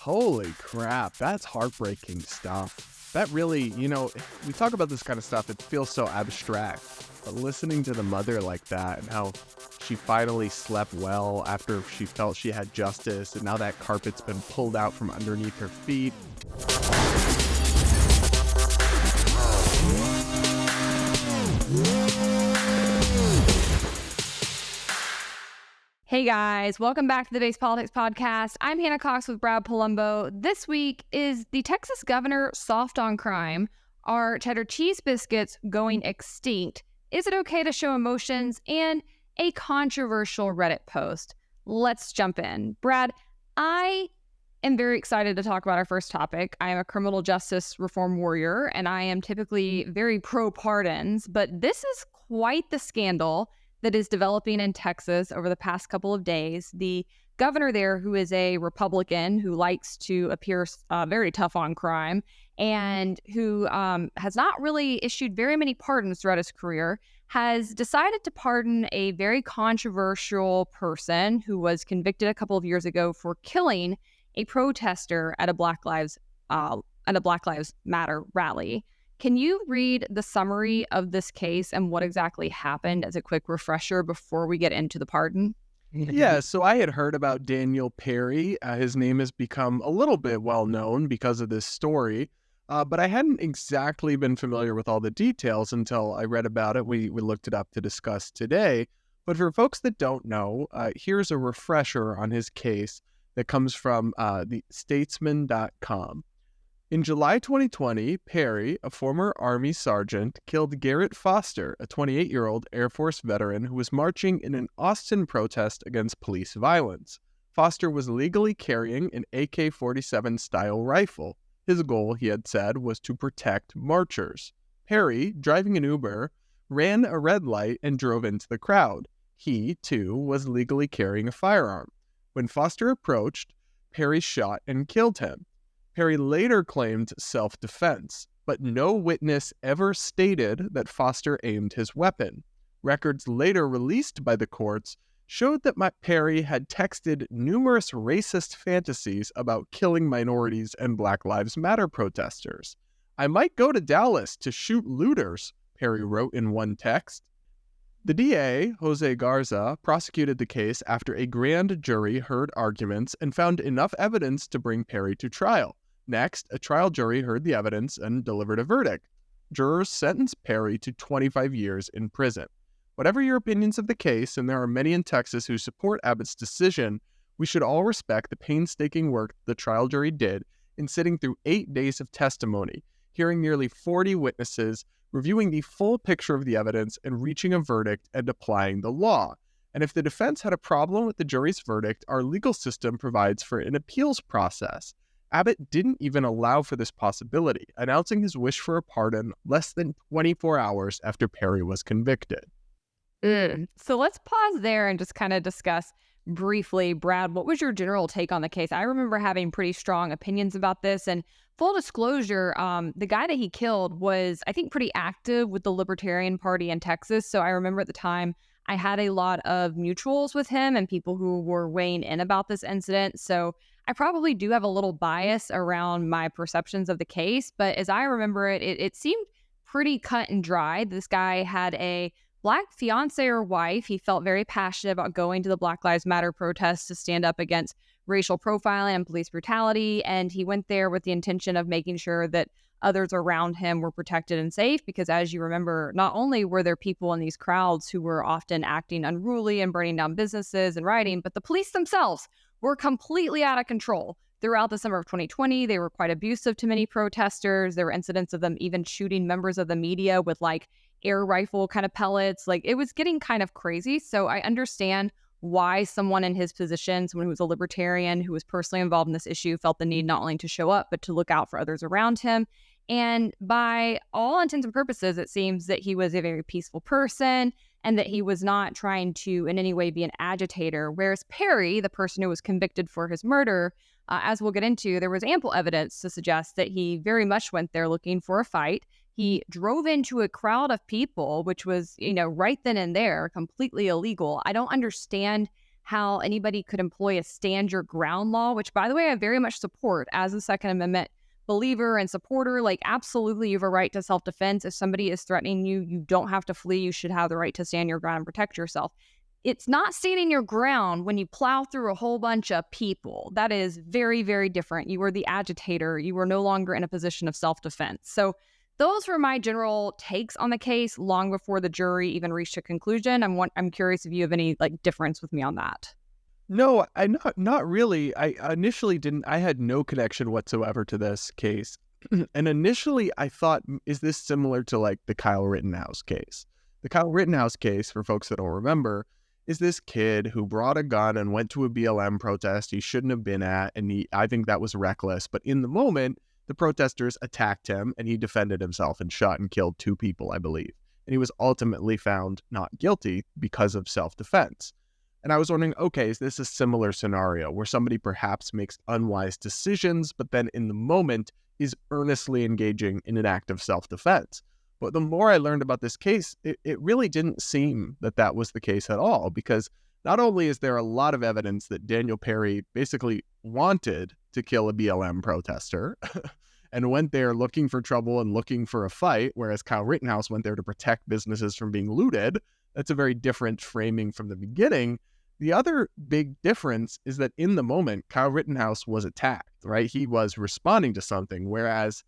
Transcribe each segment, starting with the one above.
Holy crap, that's heartbreaking stuff. That really, we talk about this kind of stuff, it feels so abstract. But listening to the mother like that and how she finally slept well after she felt she had justice, and now that carpet's been pulled out from underneath her feet. Hey guys, welcome back to the Base Politics Podcast. I'm Hannah Cox with Brad Polumbo. This week, is the Texas governor soft on crime? Are cheddar cheese biscuits going extinct? Is it okay to show emotions? And a controversial Reddit post. Let's jump in. Brad, I am very excited to talk about our first topic. I am a criminal justice reform warrior, and I am typically very pro-pardons, but this is quite the scandal that is developing in Texas over the past couple of days. The governor there, who is a Republican who likes to appear very tough on crime and who has not really issued very many pardons throughout his career, has decided to pardon a very controversial person who was convicted a couple of years ago for killing a protester at a Black Lives Matter rally. Can you read the summary of this case and what exactly happened as a quick refresher before we get into the pardon? Yeah, so I had heard about Daniel Perry. His name has become a little bit well known because of this story, but I hadn't exactly been familiar with all the details until I read about it. We looked it up to discuss today. But for folks that don't know, here's a refresher on his case that comes from the statesman.com. In July 2020, Perry, a former Army sergeant, killed Garrett Foster, a 28-year-old Air Force veteran who was marching in an Austin protest against police violence. Foster was legally carrying an AK-47 style rifle. His goal, he had said, was to protect marchers. Perry, driving an Uber, ran a red light and drove into the crowd. He, too, was legally carrying a firearm. When Foster approached, Perry shot and killed him. Perry later claimed self-defense, but no witness ever stated that Foster aimed his weapon. Records later released by the courts showed that Perry had texted numerous racist fantasies about killing minorities and Black Lives Matter protesters. "I might go to Dallas to shoot looters," Perry wrote in one text. The DA, Jose Garza, prosecuted the case after a grand jury heard arguments and found enough evidence to bring Perry to trial. Next, a trial jury heard the evidence and delivered a verdict. Jurors sentenced Perry to 25 years in prison. Whatever your opinions of the case, and there are many in Texas who support Abbott's decision, we should all respect the painstaking work the trial jury did in sitting through 8 days of testimony, hearing nearly 40 witnesses, reviewing the full picture of the evidence, and reaching a verdict and applying the law. And if the defense had a problem with the jury's verdict, our legal system provides for an appeals process. Abbott didn't even allow for this possibility, announcing his wish for a pardon less than 24 hours after Perry was convicted. So let's pause there and just kind of discuss briefly, Brad, what was your general take on the case? I remember having pretty strong opinions about this, and full disclosure, the guy that he killed was, I think, pretty active with the Libertarian Party in Texas. So I remember at the time I had a lot of mutuals with him and people who were weighing in about this incident. So I probably do have a little bias around my perceptions of the case, but as I remember it seemed pretty cut and dry. This guy had a Black fiance or wife. He felt very passionate about going to the Black Lives Matter protests to stand up against racial profiling and police brutality, and he went there with the intention of making sure that others around him were protected and safe, because as you remember, not only were there people in these crowds who were often acting unruly and burning down businesses and rioting, but the police themselves were completely out of control. Throughout the summer of 2020, they were quite abusive to many protesters. There were incidents of them even shooting members of the media with like air rifle kind of pellets. Like, it was getting kind of crazy. So I understand why someone in his position, someone who was a libertarian, who was personally involved in this issue, felt the need not only to show up, but to look out for others around him. And by all intents and purposes, it seems that he was a very peaceful person and that he was not trying to in any way be an agitator. Whereas Perry, the person who was convicted for his murder, as we'll get into, there was ample evidence to suggest that he very much went there looking for a fight. He drove into a crowd of people, which was, right then and there, completely illegal. I don't understand how anybody could employ a stand your ground law, which, by the way, I very much support as a Second Amendment believer and supporter. Like, absolutely, you have a right to self-defense. If somebody is threatening you, you don't have to flee. You should have the right to stand your ground and protect yourself. It's not standing your ground when you plow through a whole bunch of people. That is very, very different. You were the agitator. You were no longer in a position of self-defense. So those were my general takes on the case long before the jury even reached a conclusion. I'm curious if you have any like difference with me on that. No, I not really. I initially didn't. I had no connection whatsoever to this case, and initially I thought, is this similar to like the Kyle Rittenhouse case? The Kyle Rittenhouse case, for folks that don't remember, is this kid who brought a gun and went to a BLM protest he shouldn't have been at, and I think that was reckless. But in the moment, the protesters attacked him, and he defended himself and shot and killed 2 people, I believe. And he was ultimately found not guilty because of self-defense. And I was wondering, okay, is this a similar scenario where somebody perhaps makes unwise decisions, but then in the moment is earnestly engaging in an act of self-defense? But the more I learned about this case, it really didn't seem that that was the case at all, because not only is there a lot of evidence that Daniel Perry basically wanted to kill a BLM protester and went there looking for trouble and looking for a fight, whereas Kyle Rittenhouse went there to protect businesses from being looted. That's a very different framing from the beginning. The other big difference is that in the moment, Kyle Rittenhouse was attacked, right? He was responding to something, whereas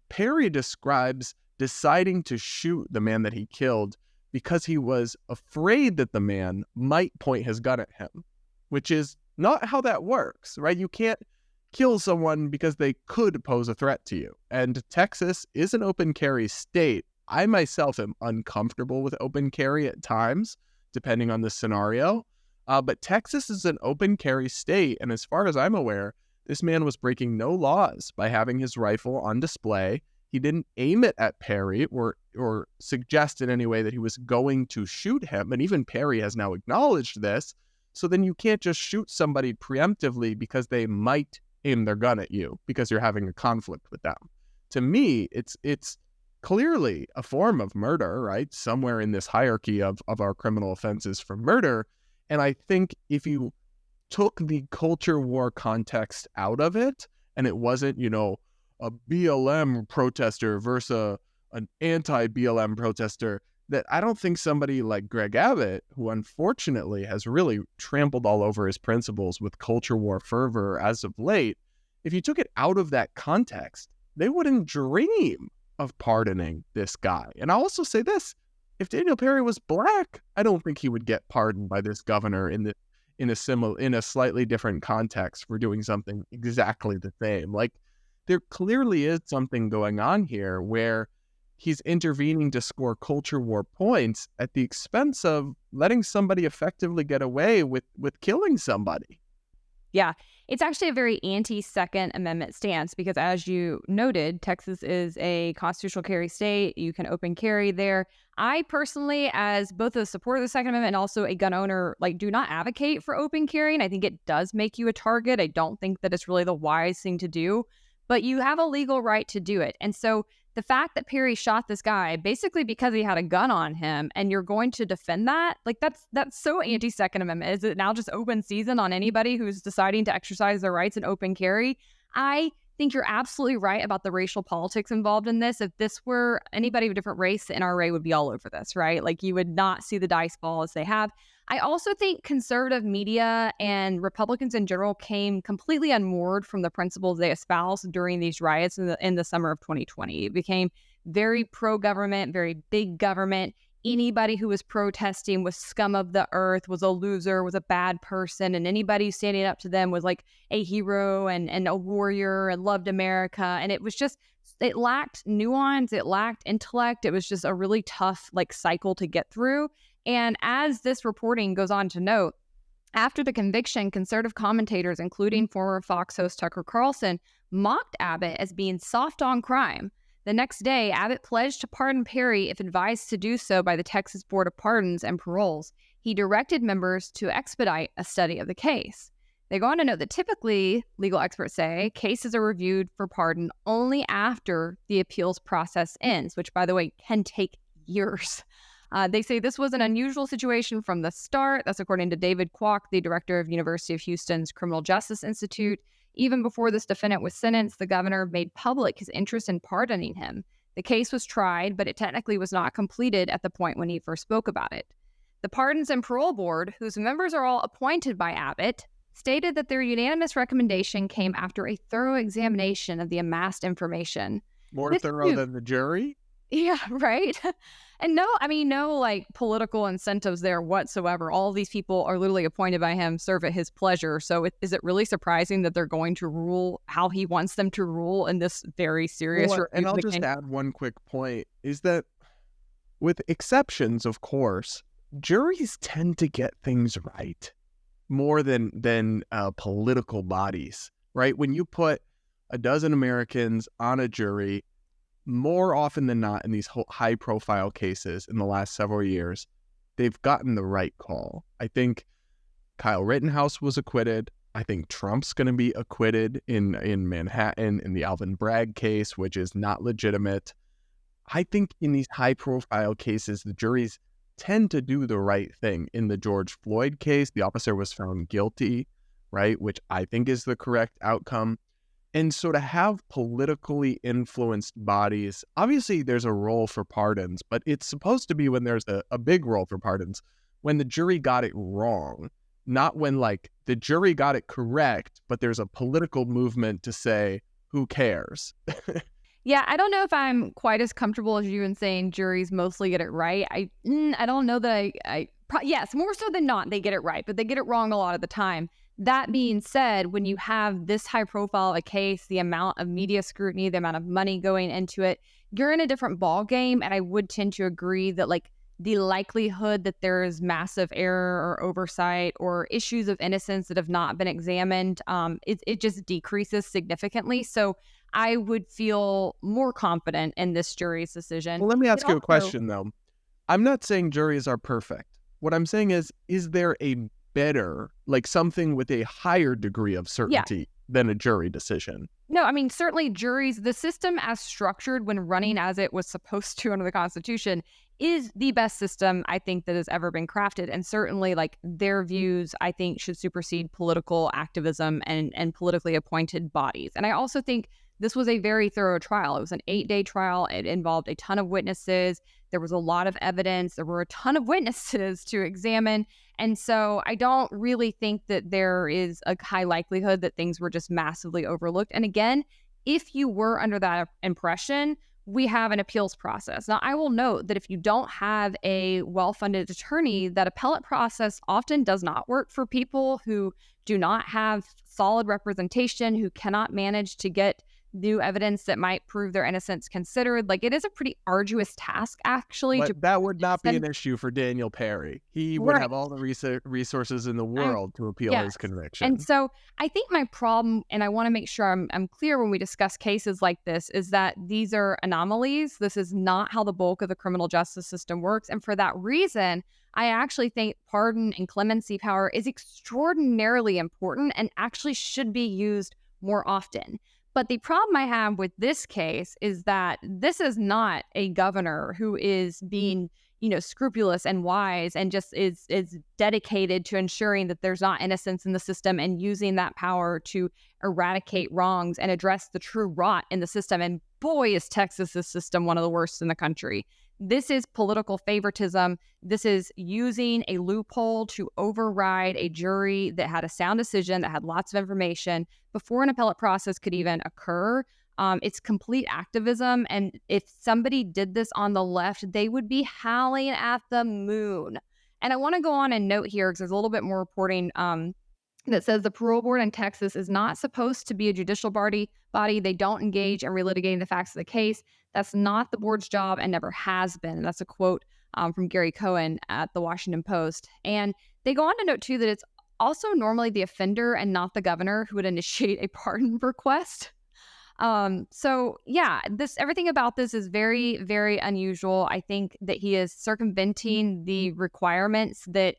Perry describes deciding to shoot the man that he killed because he was afraid that the man might point his gun at him, which is not how that works, right? You can't kill someone because they could pose a threat to you. And Texas is an open carry state. I myself am uncomfortable with open carry at times, depending on the scenario. But Texas is an open carry state. And as far as I'm aware, this man was breaking no laws by having his rifle on display. He didn't aim it at Perry or suggest in any way that he was going to shoot him. And even Perry has now acknowledged this. So then you can't just shoot somebody preemptively because they might aim their gun at you because you're having a conflict with them. To me, it's clearly a form of murder, right? Somewhere in this hierarchy of our criminal offenses for murder. And I think if you took the culture war context out of it, and it wasn't, a BLM protester versus an anti-BLM protester, that I don't think somebody like Greg Abbott, who unfortunately has really trampled all over his principles with culture war fervor as of late, if you took it out of that context, they wouldn't dream of pardoning this guy. And I'll also say this, if Daniel Perry was black, I don't think he would get pardoned by this governor in a slightly different context for doing something exactly the same. Like, there clearly is something going on here where he's intervening to score culture war points at the expense of letting somebody effectively get away with killing somebody. Yeah, it's actually a very anti-Second Amendment stance because, as you noted, Texas is a constitutional carry state. You can open carry there. I personally, as both a supporter of the Second Amendment and also a gun owner, do not advocate for open carry. And I think it does make you a target. I don't think that it's really the wise thing to do, but you have a legal right to do it. And so the fact that Perry shot this guy basically because he had a gun on him and you're going to defend that, that's so anti-Second Amendment. Is it now just open season on anybody who's deciding to exercise their rights and open carry? I think you're absolutely right about the racial politics involved in this. If this were anybody of a different race, the NRA would be all over this, right? Like, you would not see the dice fall as they have. I also think conservative media and Republicans in general came completely unmoored from the principles they espoused during these riots in the summer of 2020. It became very pro-government, very big government. Anybody who was protesting was scum of the earth, was a loser, was a bad person, and anybody standing up to them was like a hero and a warrior and loved America. And it was just, it lacked nuance, it lacked intellect. It was just a really tough cycle to get through. And as this reporting goes on to note, after the conviction, conservative commentators, including former Fox host Tucker Carlson, mocked Abbott as being soft on crime. The next day, Abbott pledged to pardon Perry if advised to do so by the Texas Board of Pardons and Paroles. He directed members to expedite a study of the case. They go on to note that typically, legal experts say, cases are reviewed for pardon only after the appeals process ends, which, by the way, can take years. They say this was an unusual situation from the start. That's according to David Kwok, the director of University of Houston's Criminal Justice Institute. Even before this defendant was sentenced, the governor made public his interest in pardoning him. The case was tried, but it technically was not completed at the point when he first spoke about it. The Pardons and Parole Board, whose members are all appointed by Abbott, stated that their unanimous recommendation came after a thorough examination of the amassed information. More This thorough than the jury? Yeah, right. And no like political incentives there whatsoever. All of these people are literally appointed by him, serve at his pleasure. So is it really surprising that they're going to rule how he wants them to rule in this very serious Well, review and of I'll the just case? add one quick point, is that with exceptions, of course, juries tend to get things right more than political bodies, right? When you put a dozen Americans on a jury, more often than not in these high-profile cases in the last several years, they've gotten the right call. I think Kyle Rittenhouse was acquitted. I think Trump's going to be acquitted in Manhattan in the Alvin Bragg case, which is not legitimate. I think in these high-profile cases, the juries tend to do the right thing. In the George Floyd case, the officer was found guilty, right, which I think is the correct outcome. And so to have politically influenced bodies, obviously there's a role for pardons, but it's supposed to be when there's a big role for pardons, when the jury got it wrong, not when like the jury got it correct, but there's a political movement to say, who cares? Yeah, I don't know if I'm quite as comfortable as you in saying juries mostly get it right. I don't know that yes, more so than not, they get it right, but they get it wrong a lot of the time. That being said, when you have this high profile of a case, the amount of media scrutiny, the amount of money going into it, you're in a different ball game. And I would tend to agree that like the likelihood that there is massive error or oversight or issues of innocence that have not been examined, it just decreases significantly. So I would feel more confident in this jury's decision. Well, let me It ask you a also, question, though. I'm not saying juries are perfect. What I'm saying is there a better, like something with a higher degree of yeah, certainty than a jury decision? no, I mean, certainly juries, the system as structured when running as it was supposed to under the Constitution is the best system I think that has ever been crafted. And certainly like their views, I think, should supersede political activism and politically appointed bodies. And I also think this was a very thorough trial. It was an 8-day trial. It involved a ton of witnesses. There was a lot of evidence. There were a ton of witnesses to examine. And so I don't really think that there is a high likelihood that things were just massively overlooked. And again, if you were under that impression, we have an appeals process. Now, I will note that if you don't have a well-funded attorney, that appellate process often does not work for people who do not have solid representation, who cannot manage to get new evidence that might prove their innocence considered. Like it is a pretty arduous task, actually. But that would not be an issue for Daniel Perry. He would Right. have all the resources in the world to appeal Yes. his conviction. And so I think my problem, and I want to make sure I'm clear when we discuss cases like this, is that these are anomalies. This is not how the bulk of the criminal justice system works. And for that reason, I actually think pardon and clemency power is extraordinarily important and actually should be used more often. But the problem I have with this case is that this is not a governor who is being, scrupulous and wise and just is dedicated to ensuring that there's not innocence in the system and using that power to eradicate wrongs and address the true rot in the system. And boy, is Texas's system one of the worst in the country. This is political favoritism. This is using a loophole to override a jury that had a sound decision, that had lots of information before an appellate process could even occur. It's complete activism. And if somebody did this on the left, they would be howling at the moon. And I want to go on and note here, because there's a little bit more reporting that says the parole board in Texas is not supposed to be a judicial body. They don't engage in relitigating the facts of the case. That's not the board's job and never has been. And that's a quote from Gary Cohen at the Washington Post. And they go on to note, too, that it's also normally the offender and not the governor who would initiate a pardon request. Everything about this is very, very unusual. I think that he is circumventing the requirements that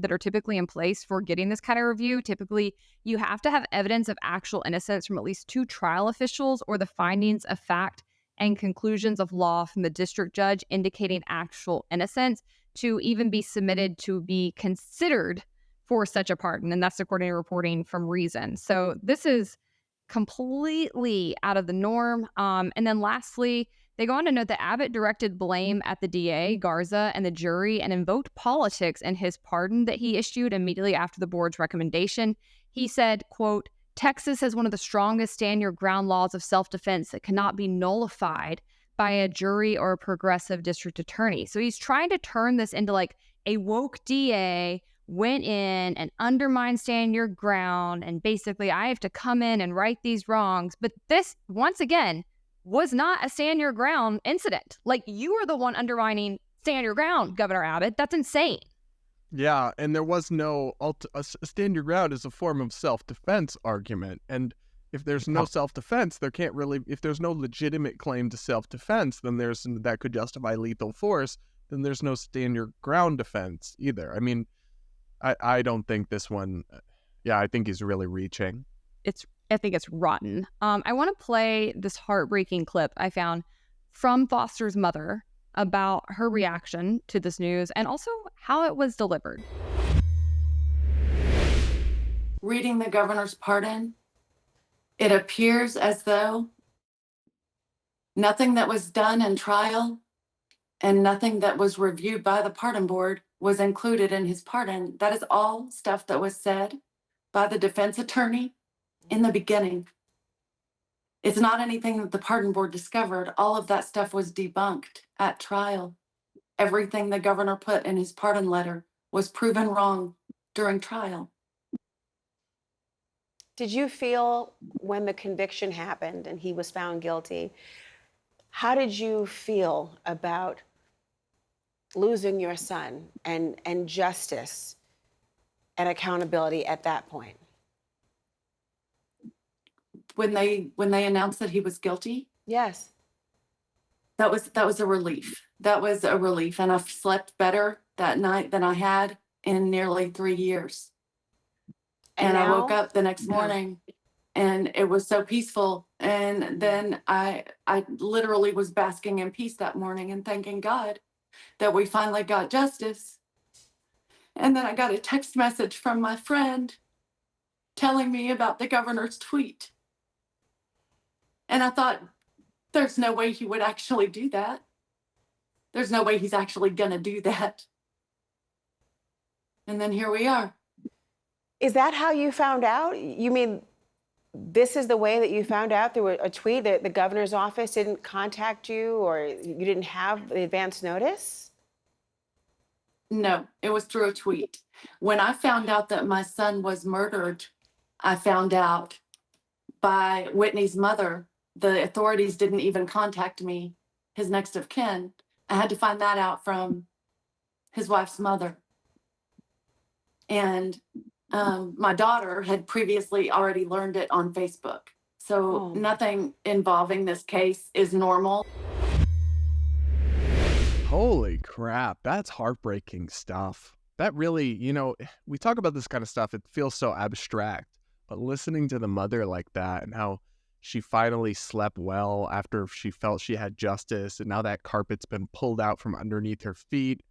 are typically in place for getting this kind of review. Typically, you have to have evidence of actual innocence from at least 2 trial officials or the findings of fact and conclusions of law from the district judge indicating actual innocence to even be submitted to be considered for such a pardon. And that's according to reporting from Reason. So this is completely out of the norm. And then lastly, they go on to note that Abbott directed blame at the DA, Garza, and the jury and invoked politics in his pardon that he issued immediately after the board's recommendation. He said, quote, Texas has one of the strongest stand your ground laws of self-defense that cannot be nullified by a jury or a progressive district attorney. So he's trying to turn this into like a woke DA went in and undermined stand your ground. And basically I have to come in and right these wrongs. But this, once again, was not a stand your ground incident. Like, you are the one undermining stand your ground, Governor Abbott. That's insane. Yeah, and there was no stand your ground is a form of self-defense argument. And if there's no self-defense, if there's no legitimate claim to self-defense, then that could justify lethal force, then there's no stand your ground defense either. I mean, I don't think this one, I think he's really reaching. I think it's rotten. I want to play this heartbreaking clip I found from Foster's mother about her reaction to this news and also how it was delivered. Reading the governor's pardon, it appears as though nothing that was done in trial and nothing that was reviewed by the pardon board was included in his pardon. That is all stuff that was said by the defense attorney in the beginning. It's not anything that the pardon board discovered. All of that stuff was debunked at trial. Everything the governor put in his pardon letter was proven wrong during trial. Did you feel when the conviction happened and he was found guilty, how did you feel about losing your son and justice and accountability at that point? When they announced that he was guilty, Yes. that was a relief. That was a relief, and I've slept better that night than I had in nearly 3 years. And I woke up the next morning and it was so peaceful. And then I literally was basking in peace that morning and thanking God that we finally got justice. And then I got a text message from my friend telling me about the governor's tweet. And I thought, there's no way he would actually do that. There's no way he's actually gonna do that. And then here we are. Is that how you found out? You mean this is the way that you found out through a tweet that the governor's office didn't contact you or you didn't have the advance notice? No, it was through a tweet. When I found out that my son was murdered, I found out by Whitney's mother. The authorities didn't even contact me, his next of kin. I had to find that out from his wife's mother. And my daughter had previously already learned it on Facebook. So nothing involving this case is normal. Holy crap, that's heartbreaking stuff. That really, we talk about this kind of stuff, it feels so abstract, but listening to the mother like that and how she finally slept well after she felt she had justice, and now that carpet's been pulled out from underneath her feet,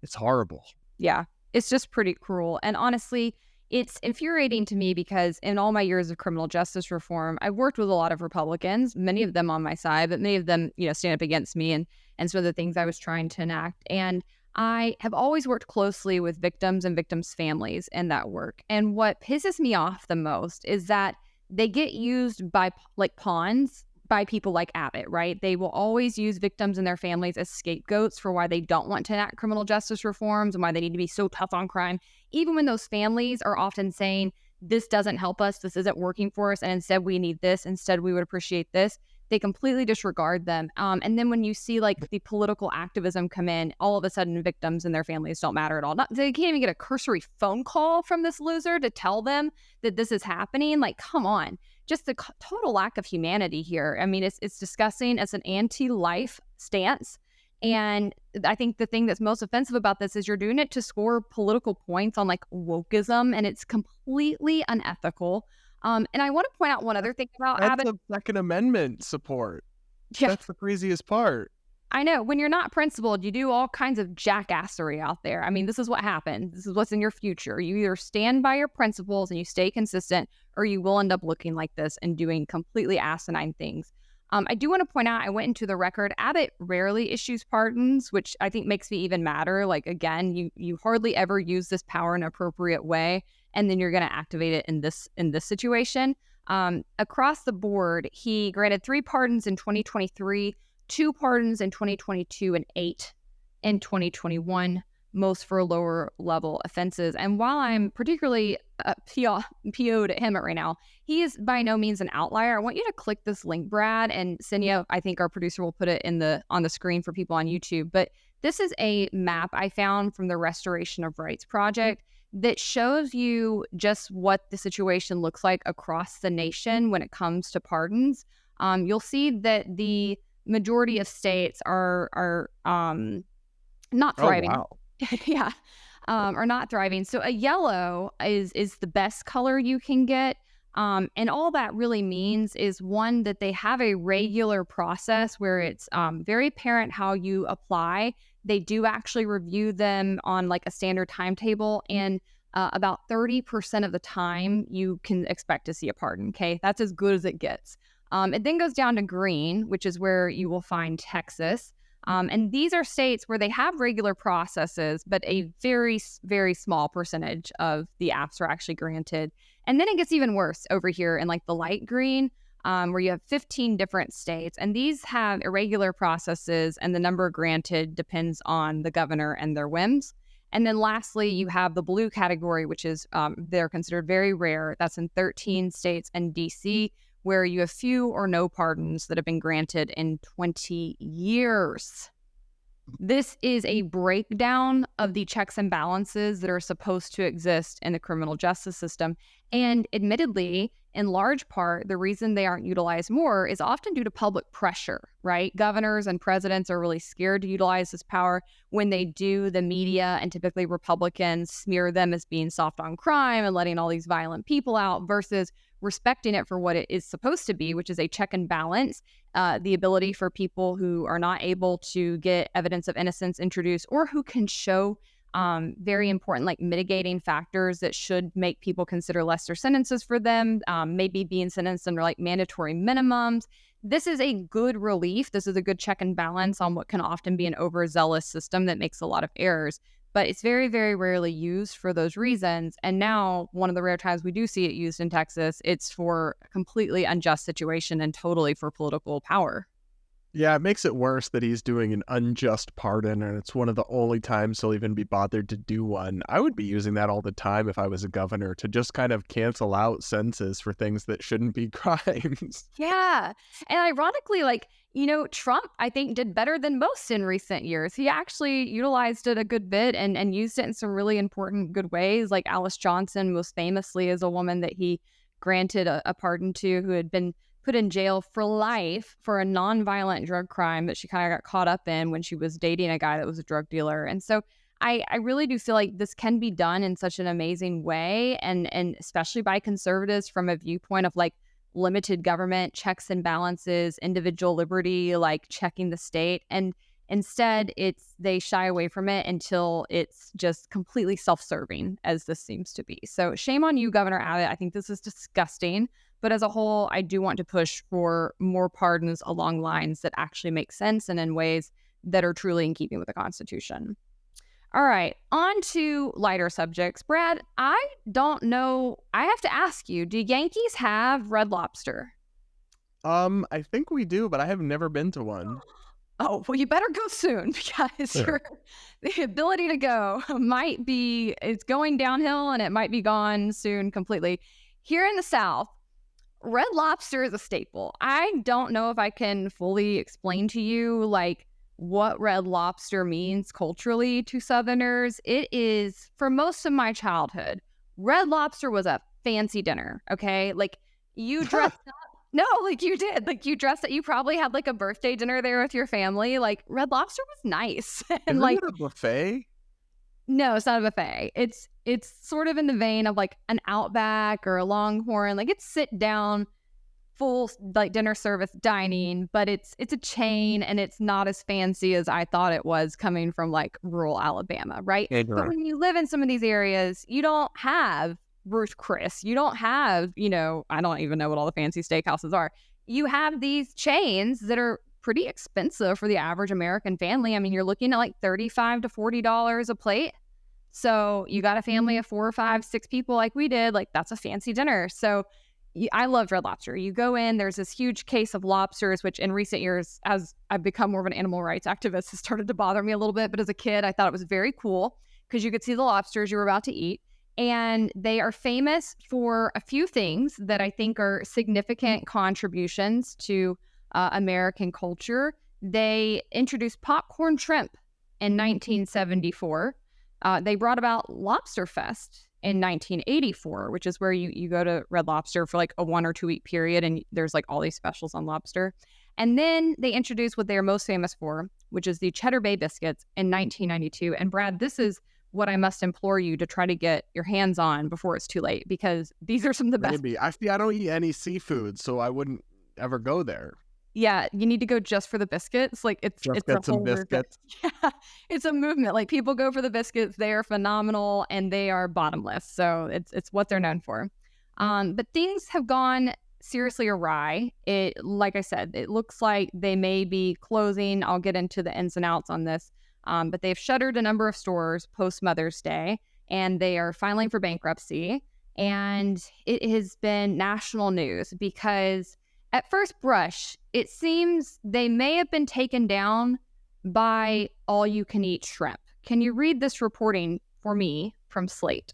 it's horrible. Yeah, it's just pretty cruel. And honestly, it's infuriating to me because in all my years of criminal justice reform, I've worked with a lot of Republicans, many of them on my side, but many of them, stand up against me and some of the things I was trying to enact. And I have always worked closely with victims and victims' families in that work. And what pisses me off the most is that they get used by pawns by people like Abbott, right? They will always use victims and their families as scapegoats for why they don't want to enact criminal justice reforms and why they need to be so tough on crime, even when those families are often saying, this doesn't help us, this isn't working for us, and instead we need this, instead we would appreciate this. They completely disregard them. And then when you see the political activism come in, all of a sudden victims and their families don't matter at all. They can't even get a cursory phone call from this loser to tell them that this is happening. Come on. Just the total lack of humanity here. I mean, it's disgusting. It's an anti-life stance. And I think the thing that's most offensive about this is you're doing it to score political points on wokeism, and it's completely unethical. And I want to point out one other thing about Abbott. That's a Second Amendment support. Yeah. That's the craziest part. I know. When you're not principled, you do all kinds of jackassery out there. I mean, this is what happens. This is what's in your future. You either stand by your principles and you stay consistent, or you will end up looking like this and doing completely asinine things. I do want to point out, I went into the record. Abbott rarely issues pardons, which I think makes me even madder. Like, again, you hardly ever use this power in an appropriate way, and then you're going to activate it in this situation. Across the board, he granted 3 pardons in 2023, 2 pardons in 2022, and 8 in 2021, most for lower level offenses. And while I'm particularly PO'd at him right now, he is by no means an outlier. I want you to click this link, Brad, and Cinia, I think our producer will put it on the screen for people on YouTube. But this is a map I found from the Restoration of Rights Project that shows you just what the situation looks like across the nation when it comes to pardons. You'll see that the majority of states are not thriving. Oh, wow. Yeah, are not thriving. So a yellow is the best color you can get. And all that really means is, one, that they have a regular process where it's very apparent how you apply. They do actually review them on like a standard timetable, and about 30% of the time you can expect to see a pardon. Okay, that's as good as it gets. It then goes down to green, which is where you will find Texas. And these are states where they have regular processes, but a very, very small percentage of the apps are actually granted. And then it gets even worse over here in like the light green, where you have 15 different states. And these have irregular processes, and the number granted depends on the governor and their whims. And then lastly, you have the blue category, which is they're considered very rare. That's in 13 states and DC, where you have few or no pardons that have been granted in 20 years. This is a breakdown of the checks and balances that are supposed to exist in the criminal justice system. And admittedly, in large part, the reason they aren't utilized more is often due to public pressure, right? Governors and presidents are really scared to utilize this power. When they do, the media and typically Republicans smear them as being soft on crime and letting all these violent people out, versus respecting it for what it is supposed to be, which is a check and balance, the ability for people who are not able to get evidence of innocence introduced, or who can show very important like mitigating factors that should make people consider lesser sentences for them, maybe being sentenced under like mandatory minimums. This is a good relief. This is a good check and balance on what can often be an overzealous system that makes a lot of errors. But it's very, very rarely used for those reasons. And now, one of the rare times we do see it used in Texas, it's for a completely unjust situation and totally for political power. Yeah, it makes it worse that he's doing an unjust pardon, and it's one of the only times he'll even be bothered to do one. I would be using that all the time if I was a governor, to just kind of cancel out sentences for things that shouldn't be crimes. Yeah. And ironically, like, Trump, I think, did better than most in recent years. He actually utilized it a good bit and used it in some really important good ways. Like Alice Johnson, most famously, is a woman that he granted a pardon to, who had been put in jail for life for a nonviolent drug crime that she kind of got caught up in when she was dating a guy that was a drug dealer. And so I really do feel like this can be done in such an amazing way, and especially by conservatives from a viewpoint of like limited government, checks and balances, individual liberty, like checking the state. And instead, they shy away from it until it's just completely self-serving, as this seems to be. So shame on you, Governor Abbott. I think this is disgusting. But as a whole, I do want to push for more pardons along lines that actually make sense and in ways that are truly in keeping with the Constitution. All right, on to lighter subjects. Brad, I don't know. I have to ask you, do Yankees have Red Lobster? I think we do, but I have never been to one. Oh, well, you better go soon, because the ability to go it's going downhill, and it might be gone soon completely. Here in the South, Red Lobster is a staple. I don't know if I can fully explain to you like what Red Lobster means culturally to Southerners. It is, for most of my childhood, Red Lobster was a fancy dinner. Okay, like you dressed up. No, like you did. Like you dressed up. You probably had like a birthday dinner there with your family. Like Red Lobster was nice. And Isn't like it a buffet? No, it's not a buffet. It's sort of in the vein of like an Outback or a Longhorn. Like it's sit down, full like dinner service dining, but it's a chain and it's not as fancy as I thought it was coming from like rural Alabama, right? But when you live in some of these areas, you don't have Ruth Chris. You don't have, I don't even know what all the fancy steakhouses are. You have these chains that are pretty expensive for the average American family. I mean, you're looking at like $35 to $40 a plate. So you got a family of 4 or 5, 6 people like we did, like that's a fancy dinner. So I loved Red Lobster. You go in, there's this huge case of lobsters, which in recent years, as I've become more of an animal rights activist, has started to bother me a little bit. But as a kid, I thought it was very cool because you could see the lobsters you were about to eat. And they are famous for a few things that I think are significant contributions to American culture. They introduced popcorn shrimp in 1974. They brought about Lobster Fest in 1984, which is where you go to Red Lobster for like a 1 or 2 week period, and there's like all these specials on lobster. And then they introduced what they're most famous for, which is the Cheddar Bay biscuits in 1992. And Brad, this is what I must implore you to try to get your hands on before it's too late, because these are some of the best. Maybe. I don't eat any seafood, so I wouldn't ever go there. Yeah, you need to go just for the biscuits. Like it's get some biscuits. Yeah, it's a movement. Like people go for the biscuits. They are phenomenal and they are bottomless. So it's what they're known for. But things have gone seriously awry. Like I said, it looks like they may be closing. I'll get into the ins and outs on this. But they've shuttered a number of stores post Mother's Day, and they are filing for bankruptcy. And it has been national news because at first brush, it seems they may have been taken down by all-you-can-eat shrimp. Can you read this reporting for me from Slate?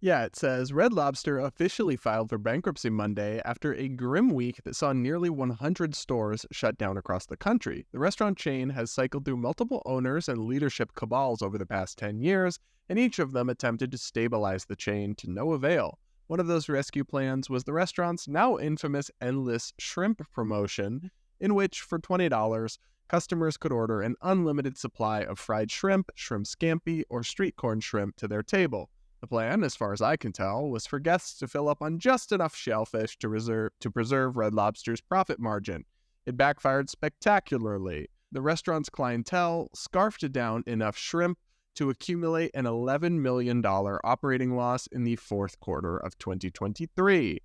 Yeah, it says Red Lobster officially filed for bankruptcy Monday after a grim week that saw nearly 100 stores shut down across the country. The restaurant chain has cycled through multiple owners and leadership cabals over the past 10 years, and each of them attempted to stabilize the chain to no avail. One of those rescue plans was the restaurant's now infamous endless shrimp promotion, in which, for $20, customers could order an unlimited supply of fried shrimp, shrimp scampi, or street corn shrimp to their table. The plan, as far as I can tell, was for guests to fill up on just enough shellfish to preserve Red Lobster's profit margin. It backfired spectacularly. The restaurant's clientele scarfed down enough shrimp to accumulate an $11 million operating loss in the fourth quarter of 2023.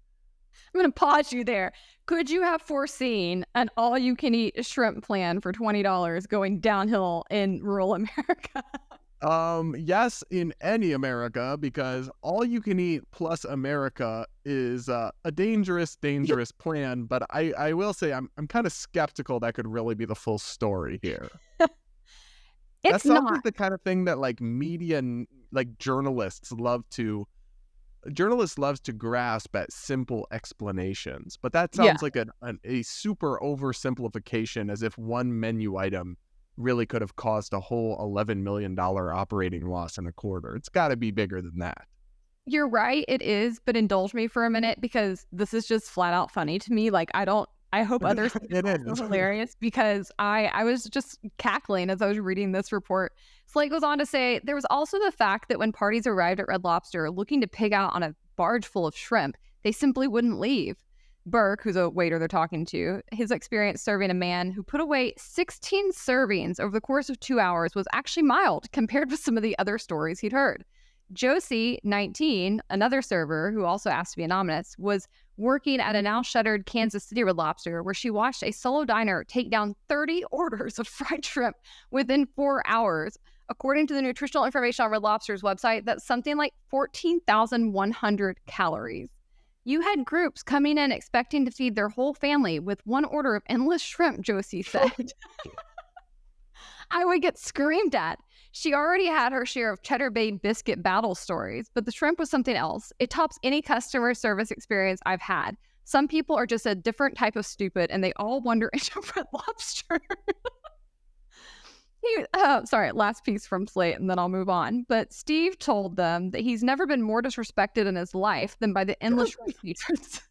I'm going to pause you there. Could you have foreseen an all-you-can-eat shrimp plan for $20 going downhill in rural America? Yes, in any America, because all you can eat plus America is a dangerous plan. But I will say I'm kind of skeptical that could really be the full story here. That sounds like the kind of thing that like media, like journalists love to grasp at simple explanations. But that sounds like a super oversimplification, as if one menu item really could have caused a whole $11 million operating loss in a quarter. It's got to be bigger than that. You're right, it is, but indulge me for a minute because this is just flat out funny to me. Like I hope others think it's hilarious because I was just cackling as I was reading this report. Slate goes on to say there was also the fact that when parties arrived at Red Lobster looking to pig out on a barge full of shrimp, they simply wouldn't leave. Burke, who's a waiter they're talking to, his experience serving a man who put away 16 servings over the course of 2 hours was actually mild compared with some of the other stories he'd heard. Josie, 19, another server who also asked to be anonymous, was working at a now shuttered Kansas City Red Lobster where she watched a solo diner take down 30 orders of fried shrimp within 4 hours. According to the nutritional information on Red Lobster's website, that's something like 14,100 calories. You had groups coming in expecting to feed their whole family with one order of endless shrimp, Josie said. I would get screamed at. She already had her share of Cheddar Bay biscuit battle stories, but the shrimp was something else. It tops any customer service experience I've had. Some people are just a different type of stupid, and they all wander into Red Lobster. Sorry, last piece from Slate, and then I'll move on. But Steve told them that he's never been more disrespected in his life than by the endless shrimp features.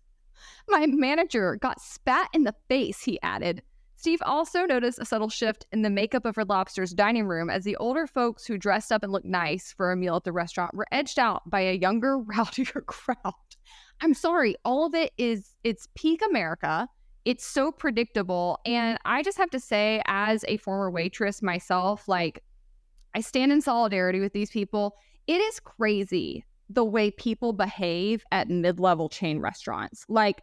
My manager got spat in the face, he added. Steve also noticed a subtle shift in the makeup of Red Lobster's dining room as the older folks who dressed up and looked nice for a meal at the restaurant were edged out by a younger, rowdier crowd. I'm sorry, all of it's peak America. It's so predictable. And I just have to say, as a former waitress myself, like, I stand in solidarity with these people. It is crazy the way people behave at mid-level chain restaurants. Like,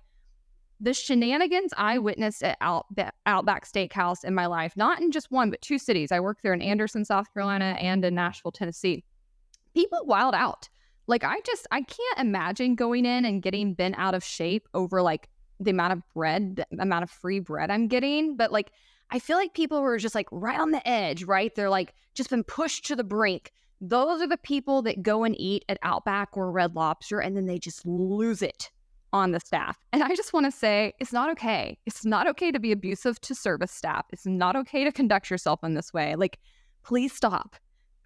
the shenanigans I witnessed at Outback Steakhouse in my life, not in just one, but two cities. I worked there in Anderson, South Carolina, and in Nashville, Tennessee. People wild out. Like, I can't imagine going in and getting bent out of shape over like the amount of free bread I'm getting. But like, I feel like people who are just like right on the edge, right? They're like just been pushed to the brink. Those are the people that go and eat at Outback or Red Lobster, and then they just lose it on the staff. And I just want to say, it's not okay. It's not okay to be abusive to service staff. It's not okay to conduct yourself in this way. Like, please stop.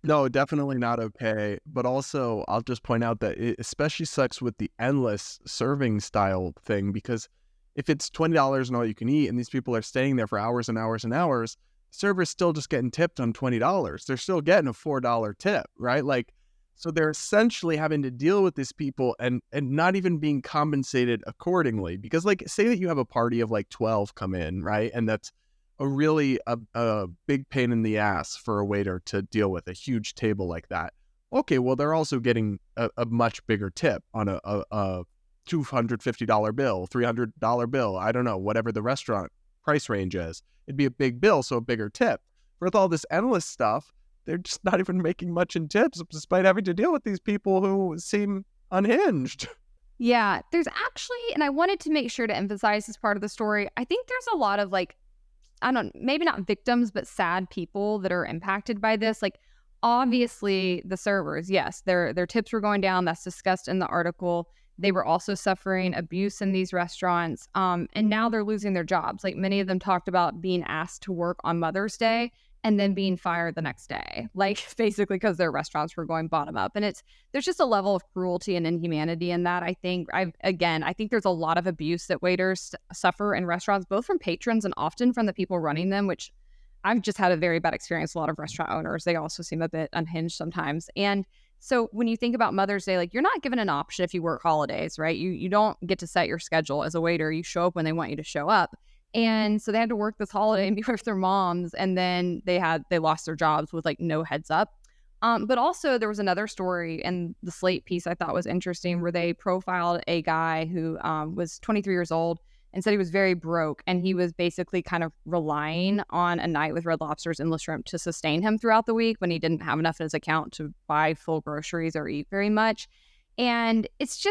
No, definitely not okay. But also, I'll just point out that it especially sucks with the endless serving style thing, because if it's $20 and all you can eat, and these people are staying there for hours and hours and hours, the server's still just getting tipped on $20. They're still getting a $4 tip, right? Like, so they're essentially having to deal with these people and not even being compensated accordingly. Because, like, say that you have a party of like 12 come in, right? And that's a big pain in the ass for a waiter to deal with, a huge table like that. Okay, well, they're also getting a much bigger tip on a $250 bill, $300 bill. I don't know, whatever the restaurant price range is. It'd be a big bill, so a bigger tip. With all this endless stuff, they're just not even making much in tips, despite having to deal with these people who seem unhinged. Yeah, there's actually, and I wanted to make sure to emphasize this part of the story, I think there's a lot of like, maybe not victims, but sad people that are impacted by this. Like, obviously the servers, yes, their tips were going down. That's discussed in the article. They were also suffering abuse in these restaurants. And now they're losing their jobs. Like, many of them talked about being asked to work on Mother's Day and then being fired the next day, like, basically because their restaurants were going bottom up. And there's just a level of cruelty and inhumanity in that. I think there's a lot of abuse that waiters suffer in restaurants, both from patrons and often from the people running them, which I've just had a very bad experience. A lot of restaurant owners, they also seem a bit unhinged sometimes. And so when you think about Mother's Day, like, you're not given an option if you work holidays, right? You don't get to set your schedule as a waiter. You show up when they want you to show up. And so they had to work this holiday and be with their moms, and then they lost their jobs with like no heads up. But also there was another story in the Slate piece I thought was interesting, where they profiled a guy who was 23 years old and said he was very broke, and he was basically kind of relying on a night with Red Lobster's endless shrimp to sustain him throughout the week when he didn't have enough in his account to buy full groceries or eat very much. And it's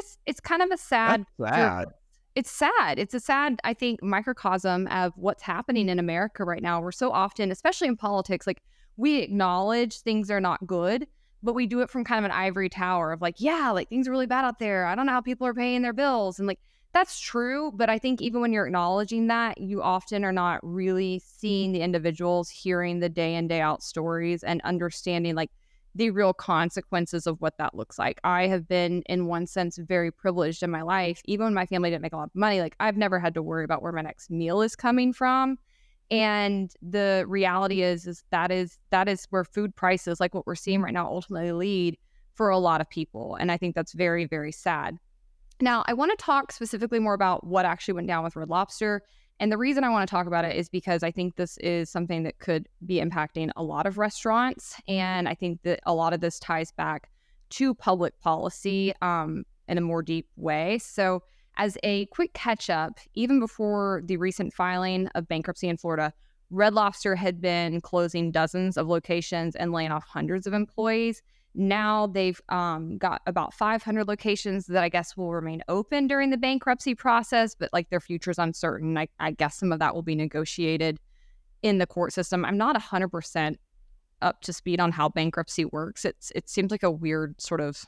kind of a sad. That's sad. It's sad. It's a sad, I think, microcosm of what's happening in America right now. We're so often, especially in politics, like, we acknowledge things are not good, but we do it from kind of an ivory tower of like, yeah, like, things are really bad out there. I don't know how people are paying their bills. And like, that's true. But I think even when you're acknowledging that, you often are not really seeing the individuals, hearing the day in, day out stories and understanding like the real consequences of what that looks like. I have been, in one sense, very privileged in my life. Even when my family didn't make a lot of money, like, I've never had to worry about where my next meal is coming from. And the reality is that is where food prices, like what we're seeing right now, ultimately lead for a lot of people. And I think that's very, very sad. Now, I want to talk specifically more about what actually went down with Red Lobster. And the reason I want to talk about it is because I think this is something that could be impacting a lot of restaurants. And I think that a lot of this ties back to public policy in a more deep way. So as a quick catch up, even before the recent filing of bankruptcy in Florida, Red Lobster had been closing dozens of locations and laying off hundreds of employees. Now they've got about 500 locations that I guess will remain open during the bankruptcy process, but like, their future's uncertain. I guess some of that will be negotiated in the court system. I'm not 100% up to speed on how bankruptcy works. It seems like a weird sort of,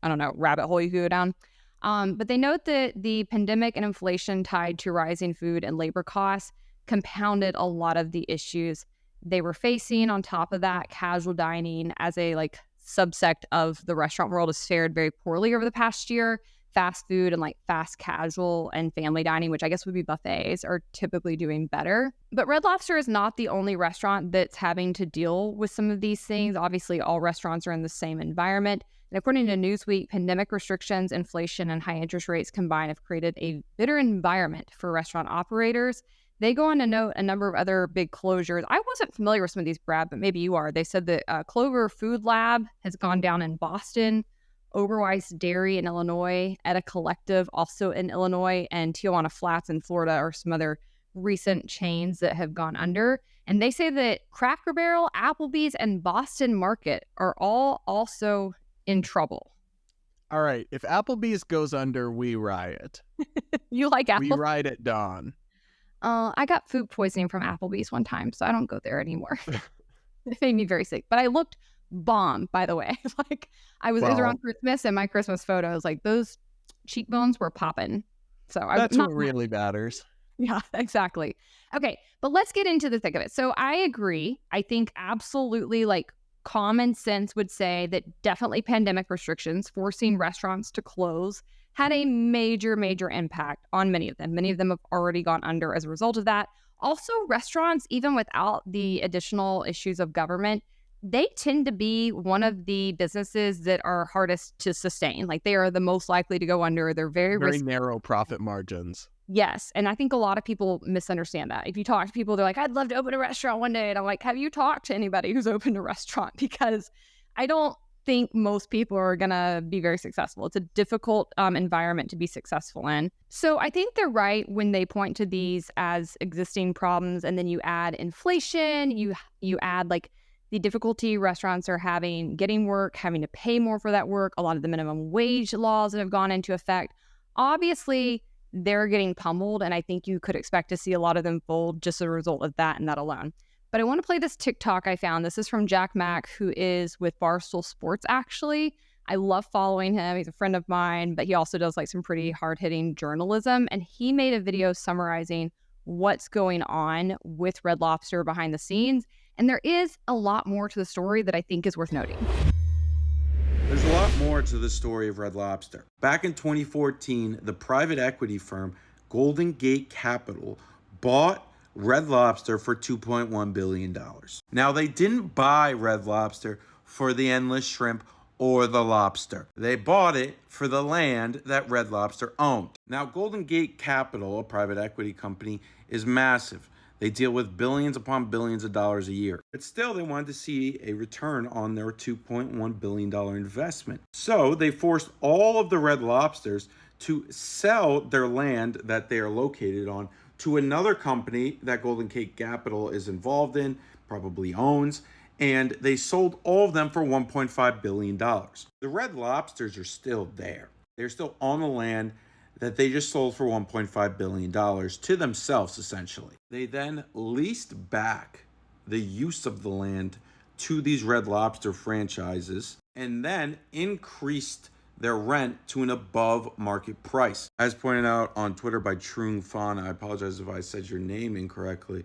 I don't know, rabbit hole you could go down. But they note that the pandemic and inflation tied to rising food and labor costs compounded a lot of the issues they were facing. On top of that, casual dining as a like subsect of the restaurant world has fared very poorly over the past year. Fast food and like fast casual and family dining, which I guess would be buffets, are typically doing better. But Red Lobster is not the only restaurant that's having to deal with some of these things. Obviously, all restaurants are in the same environment. And according to Newsweek, pandemic restrictions, inflation, and high interest rates combined have created a bitter environment for restaurant operators. They go on to note a number of other big closures. I wasn't familiar with some of these, Brad, but maybe you are. They said that Clover Food Lab has gone down in Boston, Oberweis Dairy in Illinois, Etta Collective also in Illinois, and Tijuana Flats in Florida are some other recent chains that have gone under. And they say that Cracker Barrel, Applebee's, and Boston Market are all also in trouble. All right. If Applebee's goes under, we riot. You like Applebee's? We ride at dawn. I got food poisoning from Applebee's one time, so I don't go there anymore. It made me very sick. But I looked bomb, by the way. Like it was around Christmas, and my Christmas photos, like those cheekbones were popping. So that's what really matters. Yeah, exactly. Okay, but let's get into the thick of it. So I agree. I think absolutely, like, common sense would say that definitely pandemic restrictions forcing restaurants to close had a major, major impact on many of them. Many of them have already gone under as a result of that. Also, restaurants, even without the additional issues of government, they tend to be one of the businesses that are hardest to sustain. Like, they are the most likely to go under. They're very narrow profit margins. Yes. And I think a lot of people misunderstand that. If you talk to people, they're like, I'd love to open a restaurant one day. And I'm like, have you talked to anybody who's opened a restaurant? Because I don't think most people are going to be very successful. It's a difficult environment to be successful in. So I think they're right when they point to these as existing problems. And then you add inflation, you add like the difficulty restaurants are having getting work, having to pay more for that work, a lot of the minimum wage laws that have gone into effect. Obviously, they're getting pummeled, and I think you could expect to see a lot of them fold just as a result of that and that alone. But I want to play this TikTok I found. This is from Jack Mack, who is with Barstool Sports, actually. I love following him. He's a friend of mine, but he also does like some pretty hard-hitting journalism. And he made a video summarizing what's going on with Red Lobster behind the scenes. And there is a lot more to the story that I think is worth noting. There's a lot more to the story of Red Lobster. Back in 2014, the private equity firm Golden Gate Capital bought Red Lobster for $2.1 billion. Now, they didn't buy Red Lobster for the endless shrimp or the lobster. They bought it for the land that Red Lobster owned. Now, Golden Gate Capital, a private equity company, is massive. They deal with billions upon billions of dollars a year. But still, they wanted to see a return on their $2.1 billion investment. So they forced all of the Red Lobsters to sell their land that they are located on to another company that Golden Gate Capital is involved in, probably owns, and they sold all of them for $1.5 billion. The Red Lobsters are still there. They're still on the land that they just sold for $1.5 billion to themselves, essentially. They then leased back the use of the land to these Red Lobster franchises and then increased their rent to an above market price. As pointed out on Twitter by Trung Fan, I apologize if I said your name incorrectly.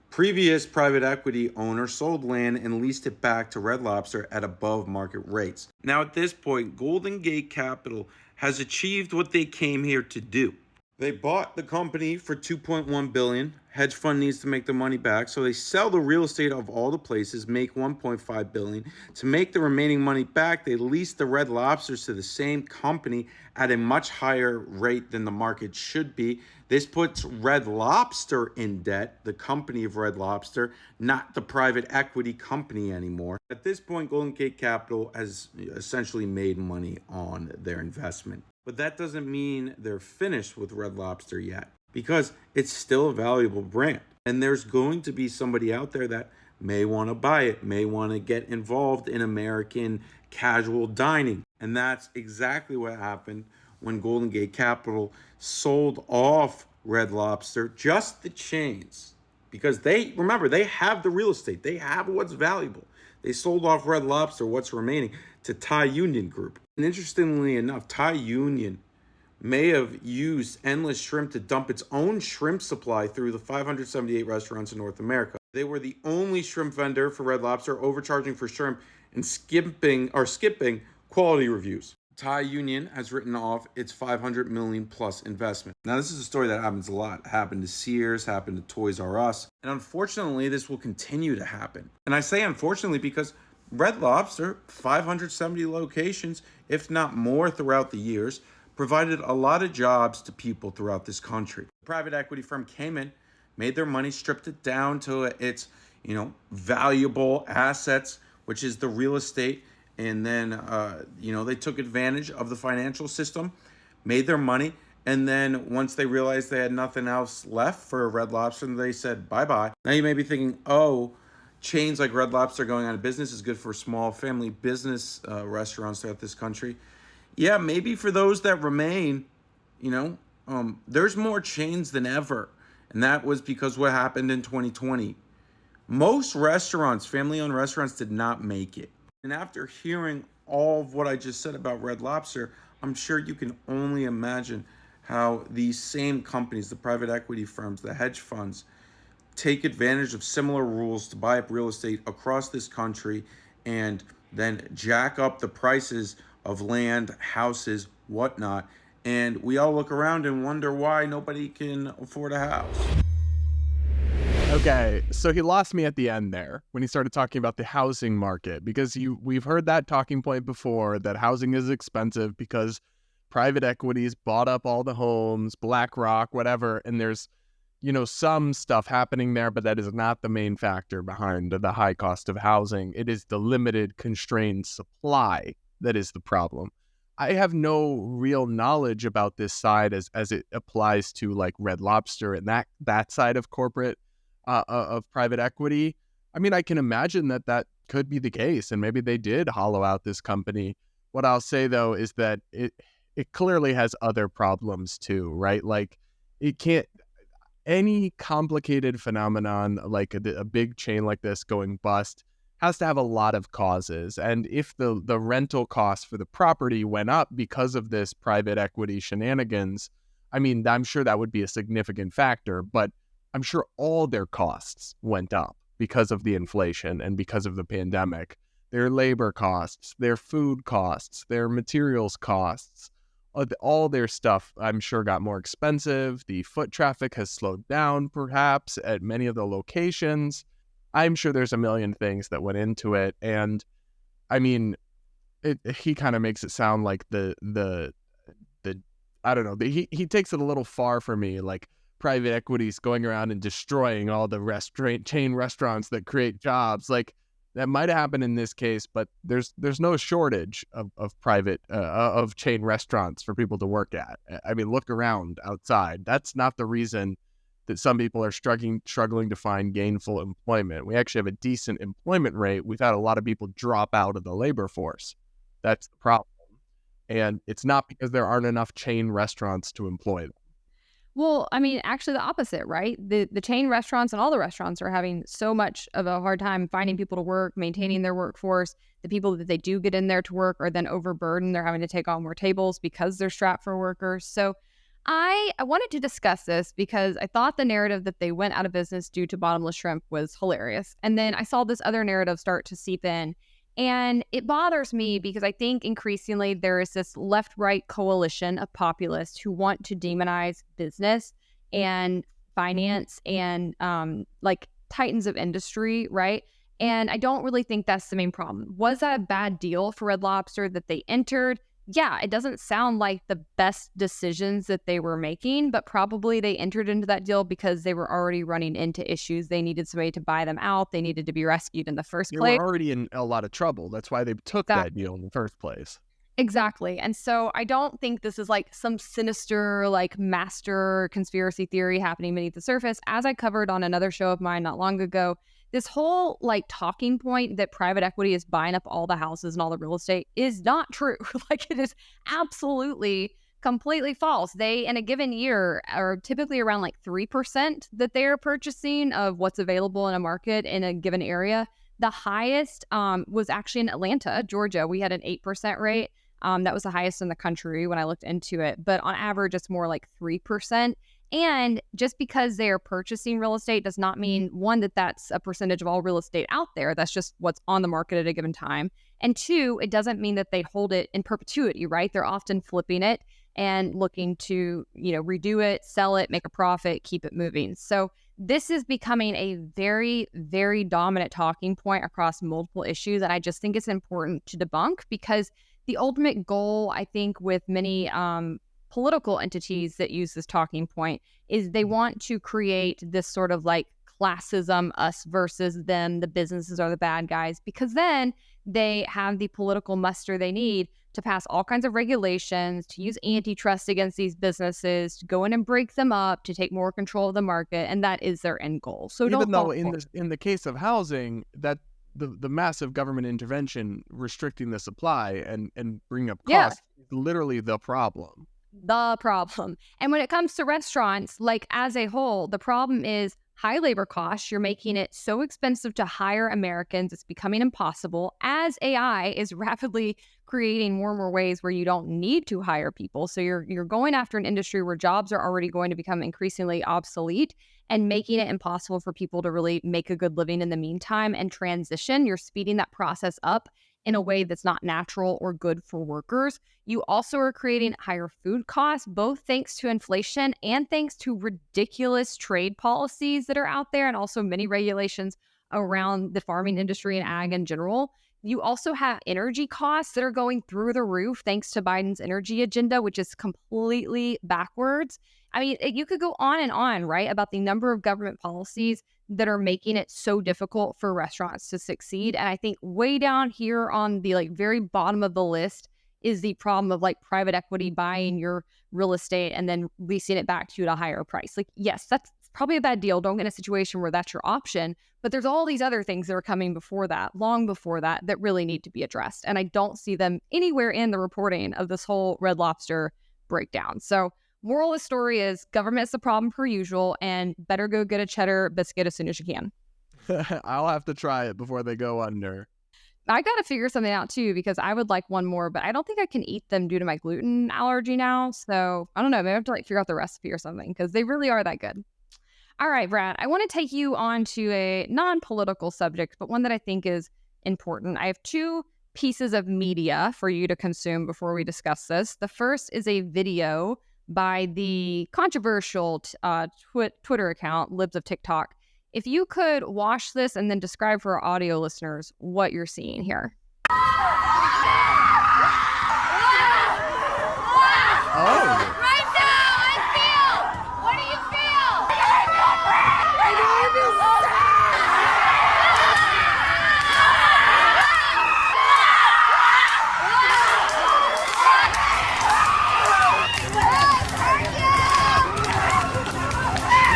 Previous private equity owner sold land and leased it back to Red Lobster at above market rates. Now at this point, Golden Gate Capital has achieved what they came here to do. They bought the company for $2.1 billion. Hedge fund needs to make the money back, so they sell the real estate of all the places, make $1.5 billion. To make the remaining money back, they lease the Red Lobsters to the same company at a much higher rate than the market should be. This puts Red Lobster in debt, the company of Red Lobster, not the private equity company anymore. At this point, Golden Gate Capital has essentially made money on their investment. But that doesn't mean they're finished with Red Lobster yet, because it's still a valuable brand. And there's going to be somebody out there that may want to buy it, may want to get involved in American casual dining. And that's exactly what happened when Golden Gate Capital sold off Red Lobster, just the chains. Because they have the real estate. They have what's valuable. They sold off Red Lobster, what's remaining, to Thai Union Group. And interestingly enough, Thai Union may have used Endless Shrimp to dump its own shrimp supply through the 578 restaurants in North America. They were the only shrimp vendor for Red Lobster, overcharging for shrimp and skipping quality reviews. Thai Union has written off its $500 million plus investment. Now, this is a story that happens a lot. It happened to Sears, happened to Toys R Us, and unfortunately, this will continue to happen. And I say unfortunately because Red Lobster, 570 locations, if not more throughout the years, provided a lot of jobs to people throughout this country. The private equity firm came in, made their money, stripped it down to its, valuable assets, which is the real estate, and then, they took advantage of the financial system, made their money, and then once they realized they had nothing else left for Red Lobster, they said bye-bye. Now you may be thinking, oh, chains like Red Lobster going out of business is good for small family business restaurants throughout this country. Yeah, maybe for those that remain, there's more chains than ever. And that was because what happened in 2020. Most restaurants, family-owned restaurants, did not make it. And after hearing all of what I just said about Red Lobster, I'm sure you can only imagine how these same companies, the private equity firms, the hedge funds, take advantage of similar rules to buy up real estate across this country and then jack up the prices of land, houses, whatnot. And we all look around and wonder why nobody can afford a house. Okay, so he lost me at the end there when he started talking about the housing market, because we've heard that talking point before, that housing is expensive because private equities bought up all the homes, BlackRock, whatever, and there's some stuff happening there, but that is not the main factor behind the high cost of housing. It is the limited, constrained supply that is the problem. I have no real knowledge about this side as it applies to like Red Lobster and that side of corporate of private equity. I mean, I can imagine that could be the case, and maybe they did hollow out this company. What I'll say though is that it clearly has other problems too, right? Like it can't. Any complicated phenomenon like a big chain like this going bust has to have a lot of causes. And if the rental costs for the property went up because of this private equity shenanigans, I mean, I'm sure that would be a significant factor, but I'm sure all their costs went up because of the inflation and because of the pandemic. Their labor costs, their food costs, their materials costs, all their stuff, I'm sure, got more expensive. The foot traffic has slowed down, perhaps, at many of the locations. I'm sure there's a million things that went into it. And, I mean, he kind of makes it sound like the I don't know, he takes it a little far for me, like private equities going around and destroying all the chain restaurants that create jobs. Like, that might have happened in this case, but there's no shortage of private of chain restaurants for people to work at. I mean, look around outside. That's not the reason that some people are struggling to find gainful employment. We actually have a decent employment rate. We've had a lot of people drop out of the labor force. That's the problem. And it's not because there aren't enough chain restaurants to employ them. Well, I mean, actually the opposite, right? The chain restaurants and all the restaurants are having so much of a hard time finding people to work, maintaining their workforce. The people that they do get in there to work are then overburdened. They're having to take on more tables because they're strapped for workers. So I wanted to discuss this because I thought the narrative that they went out of business due to bottomless shrimp was hilarious. And then I saw this other narrative start to seep in. And it bothers me because I think increasingly there is this left-right coalition of populists who want to demonize business and finance and like titans of industry, right? And I don't really think that's the main problem. Was that a bad deal for Red Lobster that they entered? Yeah, it doesn't sound like the best decisions that they were making, but probably they entered into that deal because they were already running into issues. They needed somebody to buy them out. They needed to be rescued in the first They place. were already in a lot of trouble. That's why they took that deal in the first place. Exactly. And so I don't think this is like some sinister, like master conspiracy theory happening beneath the surface. As I covered on another show of mine not long ago, this whole like talking point that private equity is buying up all the houses and all the real estate is not true. Like, it is absolutely completely false. They, in a given year, are typically around like 3% that they are purchasing of what's available in a market in a given area. The highest was actually in Atlanta, Georgia. We had an 8% rate. That was the highest in the country when I looked into it. But on average, it's more like 3%. And just because they are purchasing real estate does not mean, one, that that's a percentage of all real estate out there. That's just what's on the market at a given time. And two, it doesn't mean that they hold it in perpetuity, right? They're often flipping it. and looking to, redo it, sell it, make a profit, keep it moving. So this is becoming a very, very dominant talking point across multiple issues. And I just think it's important to debunk, because the ultimate goal, I think, with many political entities that use this talking point is they want to create this sort of like classism, us versus them, the businesses are the bad guys, because then they have the political muster they need to pass all kinds of regulations, to use antitrust against these businesses, to go in and break them up, to take more control of the market, and that is their end goal. So even don't though fall in for it. the case of housing, that the massive government intervention restricting the supply and bringing up Yeah. costs is literally the problem. The problem. And when it comes to restaurants, like as a whole, the problem is high labor costs. You're making it so expensive to hire Americans. It's becoming impossible as AI is rapidly creating more and more ways where you don't need to hire people. So you're going after an industry where jobs are already going to become increasingly obsolete and making it impossible for people to really make a good living in the meantime and transition. You're speeding that process up in a way that's not natural or good for workers. You also are creating higher food costs, both thanks to inflation and thanks to ridiculous trade policies that are out there, and also many regulations around the farming industry and ag in general. You also have energy costs that are going through the roof thanks to Biden's energy agenda, which is completely backwards. I mean, you could go on and on, right, about the number of government policies that are making it so difficult for restaurants to succeed. And I think way down here on the like very bottom of the list is the problem of like private equity buying your real estate and then leasing it back to you at a higher price. Like, yes, that's probably a bad deal. Don't get in a situation where that's your option. But there's all these other things that are coming before that, long before that, that really need to be addressed. And I don't see them anywhere in the reporting of this whole Red Lobster breakdown. So moral of the story is government's the problem per usual, and better go get a cheddar biscuit as soon as you can. I'll have to try it before they go under. I got to figure something out too, because I would like one more, but I don't think I can eat them due to my gluten allergy now. So I don't know. Maybe I have to like figure out the recipe or something, because they really are that good. All right, Brad, I want to take you on to a non-political subject, but one that I think is important. I have two pieces of media for you to consume before we discuss this. The first is a video by the controversial Twitter account, Libs of TikTok. If you could watch this and then describe for our audio listeners what you're seeing here. Oh. Right now, I feel. What do you feel?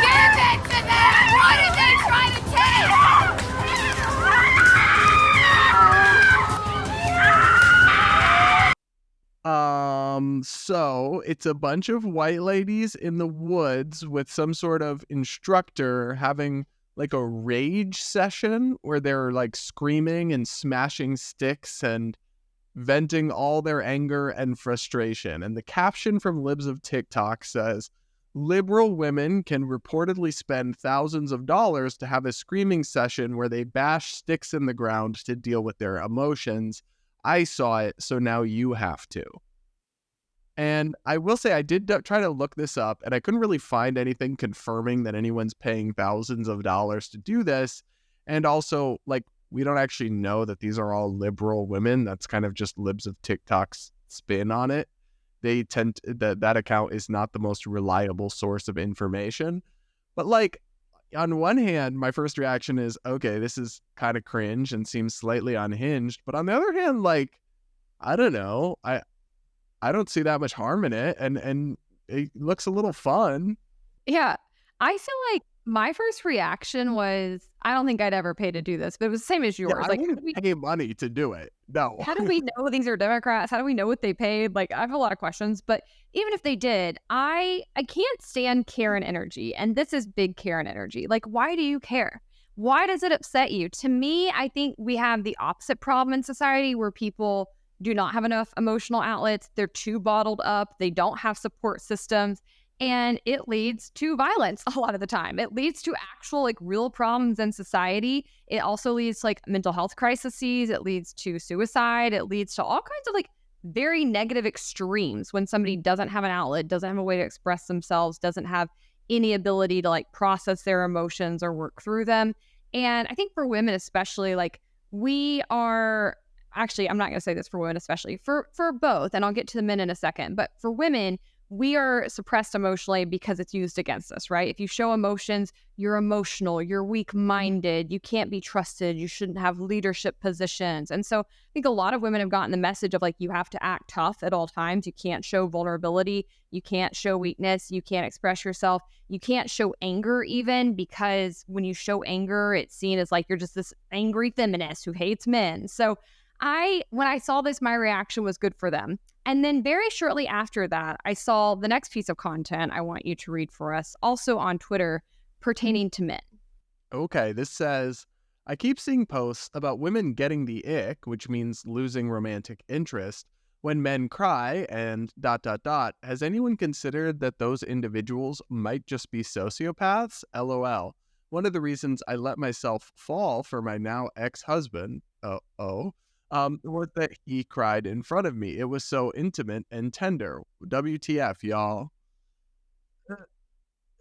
Give it to them! What are they trying to take? So it's a bunch of white ladies in the woods with some sort of instructor having like a rage session where they're like screaming and smashing sticks and venting all their anger and frustration. And the caption from Libs of TikTok says, liberal women can reportedly spend thousands of dollars to have a screaming session where they bash sticks in the ground to deal with their emotions. I saw it, so now you have to. And I will say I did try to look this up, and I couldn't really find anything confirming that anyone's paying thousands of dollars to do this. And also, like, we don't actually know that these are all liberal women. That's kind of just Libs of TikTok's spin on it. They tend to, that account is not the most reliable source of information. But like, on one hand, my first reaction is, okay, this is kind of cringe and seems slightly unhinged. But on the other hand, like, I don't know. I don't see that much harm in it, and it looks a little fun. Yeah, I feel like my first reaction was, I don't think I'd ever pay to do this, but it was the same as yours. Yeah, I like, wouldn't pay money to do it. No. how do we know these are Democrats? How do we know what they paid? Like, I have a lot of questions, but even if they did, I can't stand Karen energy, and this is big Karen energy. Like, why do you care? Why does it upset you? To me, I think we have the opposite problem in society where people do not have enough emotional outlets. They're too bottled up. They don't have support systems. And it leads to violence a lot of the time. It leads to actual, like, real problems in society. It also leads to, like, mental health crises. It leads to suicide. It leads to all kinds of, like, very negative extremes when somebody doesn't have an outlet, doesn't have a way to express themselves, doesn't have any ability to like process their emotions or work through them. And I think for women especially, like we are actually, I'm not going to say this for women especially, for both, and I'll get to the men in a second, but for women, we are suppressed emotionally because it's used against us, right? If you show emotions, you're emotional, you're weak-minded, you can't be trusted, you shouldn't have leadership positions. And so I think a lot of women have gotten the message of like, you have to act tough at all times. You can't show vulnerability. You can't show weakness. You can't express yourself. You can't show anger even, because when you show anger, it's seen as like you're just this angry feminist who hates men. So when I saw this, my reaction was good for them. And then very shortly after that, I saw the next piece of content I want you to read for us, also on Twitter, pertaining to men. Okay, this says, I keep seeing posts about women getting the ick, which means losing romantic interest, when men cry and ... Has anyone considered that those individuals might just be sociopaths? LOL. One of the reasons I let myself fall for my now ex-husband, was that he cried in front of me. It was so intimate and tender. WTF, y'all.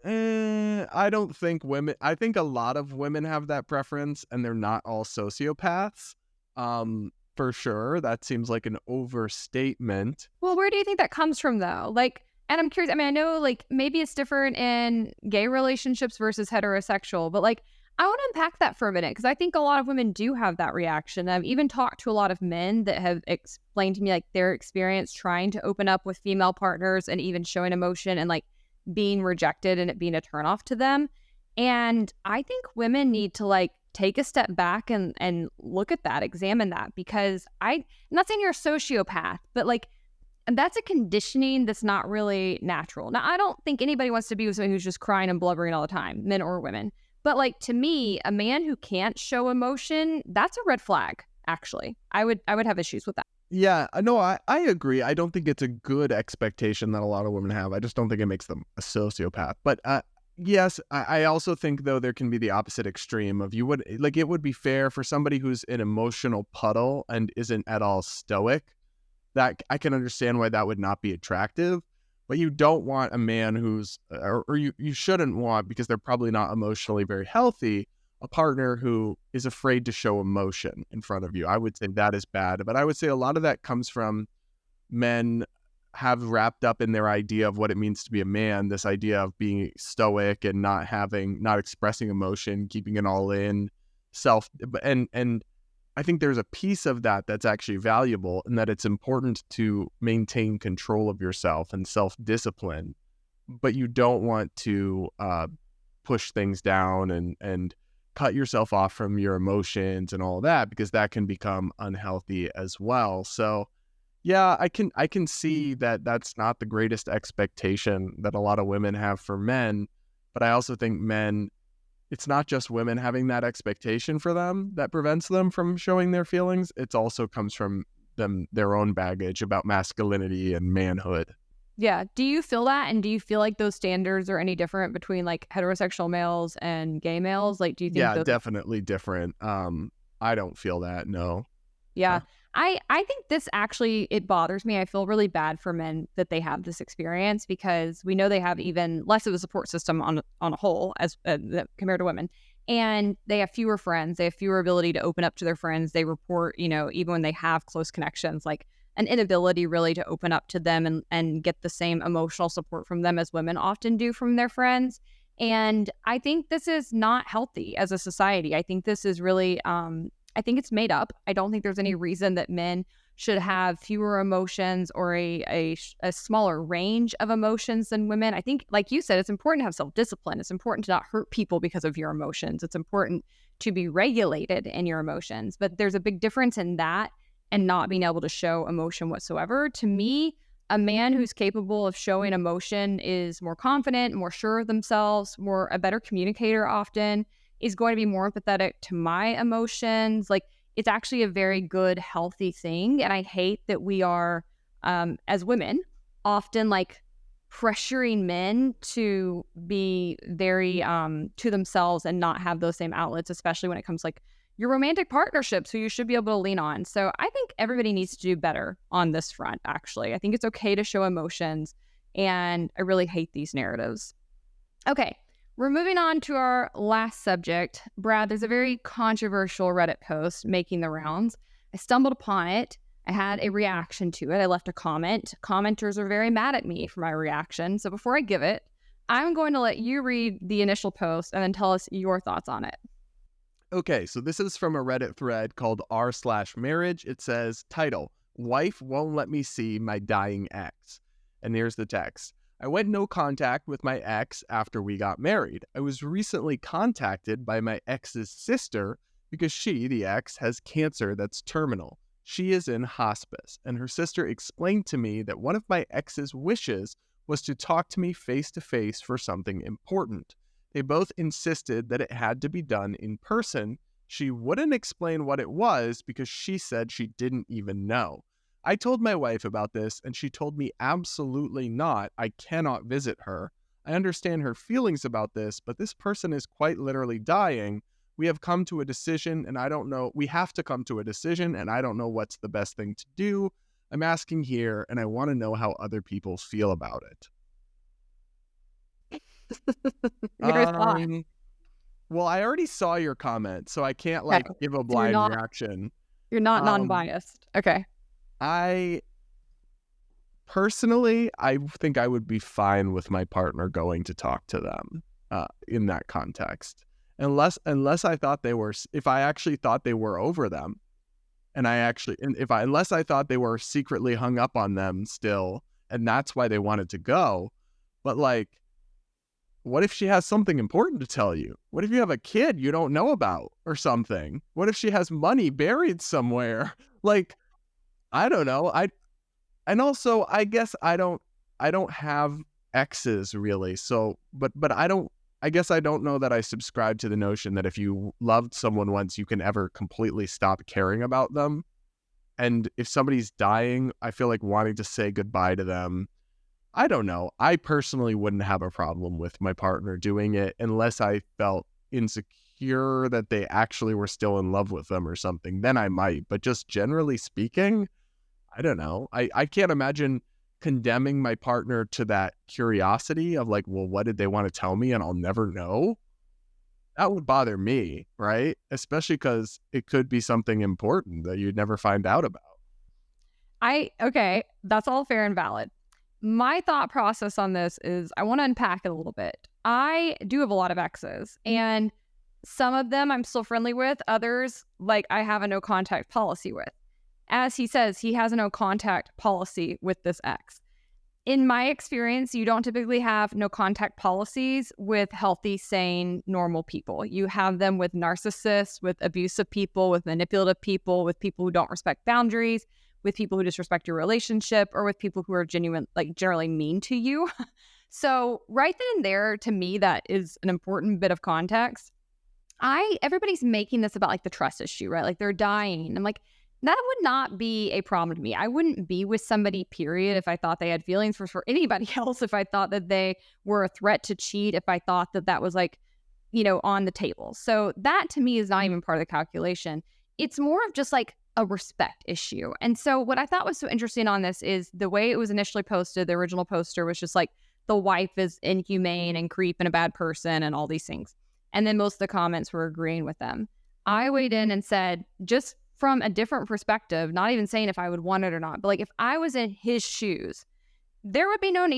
I don't think I think a lot of women have that preference, and they're not all sociopaths. For sure. That seems like an overstatement. Well, where do you think that comes from, though? Like, and I'm curious, I mean, I know, like, maybe it's different in gay relationships versus heterosexual, but, like, I want to unpack that for a minute, because I think a lot of women do have that reaction. I've even talked to a lot of men that have explained to me, like, their experience trying to open up with female partners and even showing emotion and, like, being rejected and it being a turnoff to them. And I think women need to, like, take a step back and look at that, examine that, because I'm not saying you're a sociopath, but like that's a conditioning that's not really natural. Now, I don't think anybody wants to be with someone who's just crying and blubbering all the time, men or women. But like to me, a man who can't show emotion, that's a red flag, actually. I would have issues with that. Yeah, no, I agree. I don't think it's a good expectation that a lot of women have. I just don't think it makes them a sociopath. But yes, I also think, though, there can be the opposite extreme of it would be fair for somebody who's an emotional puddle and isn't at all stoic. That I can understand why that would not be attractive, but you don't want a man who's, or you shouldn't want, because they're probably not emotionally very healthy, a partner who is afraid to show emotion in front of you. I would say that is bad, but I would say a lot of that comes from men have wrapped up in their idea of what it means to be a man, this idea of being stoic and not expressing emotion, keeping it all in and I think there's a piece of that that's actually valuable, and that it's important to maintain control of yourself and self-discipline, but you don't want to push things down and cut yourself off from your emotions and all that, because that can become unhealthy as well. So yeah, I can see that that's not the greatest expectation that a lot of women have for men, but I also think men, it's not just women having that expectation for them that prevents them from showing their feelings. It also comes from their own baggage about masculinity and manhood. Yeah. Do you feel that? And do you feel like those standards are any different between like heterosexual males and gay males? Like, do you think Yeah, definitely different. I don't feel that, no. Yeah. I think this actually, it bothers me. I feel really bad for men that they have this experience, because we know they have even less of a support system on a whole as compared to women. And they have fewer friends. They have fewer ability to open up to their friends. They report, even when they have close connections, like an inability really to open up to them and get the same emotional support from them as women often do from their friends. And I think this is not healthy as a society. I think this is really, I think it's made up. I don't think there's any reason that men should have fewer emotions or a smaller range of emotions than women. I think, like you said, it's important to have self-discipline. It's important to not hurt people because of your emotions. It's important to be regulated in your emotions. But there's a big difference in that and not being able to show emotion whatsoever. To me, a man who's capable of showing emotion is more confident, more sure of themselves, a better communicator often, is going to be more empathetic to my emotions. Like, it's actually a very good, healthy thing. And I hate that we are, as women, often like pressuring men to be very to themselves and not have those same outlets, especially when it comes like, your romantic partnerships who you should be able to lean on. So I think everybody needs to do better on this front, actually. I think it's okay to show emotions, and I really hate these narratives. Okay, we're moving on to our last subject. Brad, there's a very controversial Reddit post making the rounds. I stumbled upon it. I had a reaction to it. I left a comment. Commenters are very mad at me for my reaction. So before I give it, I'm going to let you read the initial post and then tell us your thoughts on it. Okay, so this is from a Reddit thread called r/marriage. It says, title, "Wife won't let me see my dying ex." And here's the text. "I went no contact with my ex after we got married. I was recently contacted by my ex's sister because she, the ex, has cancer that's terminal. She is in hospice, and her sister explained to me that one of my ex's wishes was to talk to me face to face for something important. They both insisted that it had to be done in person. She wouldn't explain what it was because she said she didn't even know. I told my wife about this, and she told me absolutely not. I cannot visit her. I understand her feelings about this, but this person is quite literally dying. We have come to a decision, and I don't know. We have to come to a decision, and I don't know what's the best thing to do. I'm asking here, and I want to know how other people feel about it." Your thought. Well, I already saw your comment, so I can't Okay, give a so blind reaction. You're not Um, non-biased. Okay. I personally, I think I would be fine with my partner going to talk to them in that context, unless I thought they were, if I actually thought they were over them, unless I thought they were secretly hung up on them still, and that's why they wanted to go. But like, what if she has something important to tell you? What if you have a kid you don't know about or something? What if she has money buried somewhere? Like, I don't know. And also, I guess I don't have exes really. So, but I guess I don't know that I subscribe to the notion that if you loved someone once, you can ever completely stop caring about them. And if somebody's dying, I feel like wanting to say goodbye to them. I don't know. I personally wouldn't have a problem with my partner doing it unless I felt insecure that they actually were still in love with them or something. Then I might. But just generally speaking, I don't know. I can't imagine condemning my partner to that curiosity of like, well, what did they want to tell me and I'll never know? That would bother me, right? Especially because it could be something important that you'd never find out about. Okay, that's all fair and valid. My thought process on this is I want to unpack it a little bit. I do have a lot of exes, and some of them I'm still friendly with. Others, like, I have a no contact policy with. As he says, he has a no contact policy with this ex. In my experience, you don't typically have no contact policies with healthy, sane, normal people. You have them with narcissists, with abusive people, with manipulative people, with people who don't respect boundaries, with people who disrespect your relationship, or with people who are generally mean to you. So right then and there, to me, that is an important bit of context. Everybody's making this about like the trust issue, right? Like they're dying. I'm like, that would not be a problem to me. I wouldn't be with somebody, period, if I thought they had feelings for anybody else, if I thought that they were a threat to cheat, if I thought that that was like, on the table. So that to me is not even part of the calculation. It's more of just like a respect issue. And so what I thought was so interesting on this is the way it was initially posted. The original poster was just like, the wife is inhumane and creep and a bad person and all these things. And then most of the comments were agreeing with them. I weighed in and said, just from a different perspective, not even saying if I would want it or not, but like if I was in his shoes, there would be no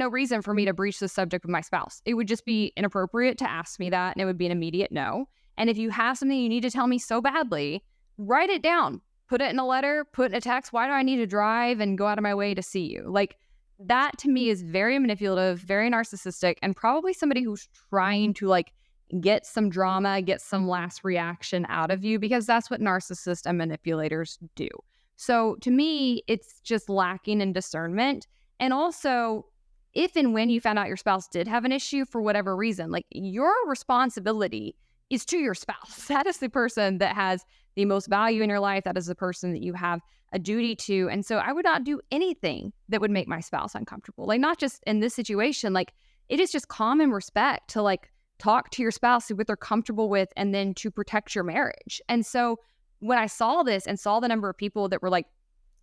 reason for me to breach the subject with my spouse. It would just be inappropriate to ask me that, and it would be an immediate no. And if you have something you need to tell me so badly, write it down, put it in a letter, put it in a text. Why do I need to drive and go out of my way to see you? Like that to me is very manipulative, very narcissistic, and probably somebody who's trying to like get some drama, get some last reaction out of you, because that's what narcissists and manipulators do. So to me, it's just lacking in discernment. And also, if and when you found out your spouse did have an issue for whatever reason, like your responsibility is to your spouse. That is the person that has the most value in your life. That is the person that you have a duty to. And so I would not do anything that would make my spouse uncomfortable. Like not just in this situation, like it is just common respect to like talk to your spouse, see what they're comfortable with, and then to protect your marriage. And so when I saw this and saw the number of people that were like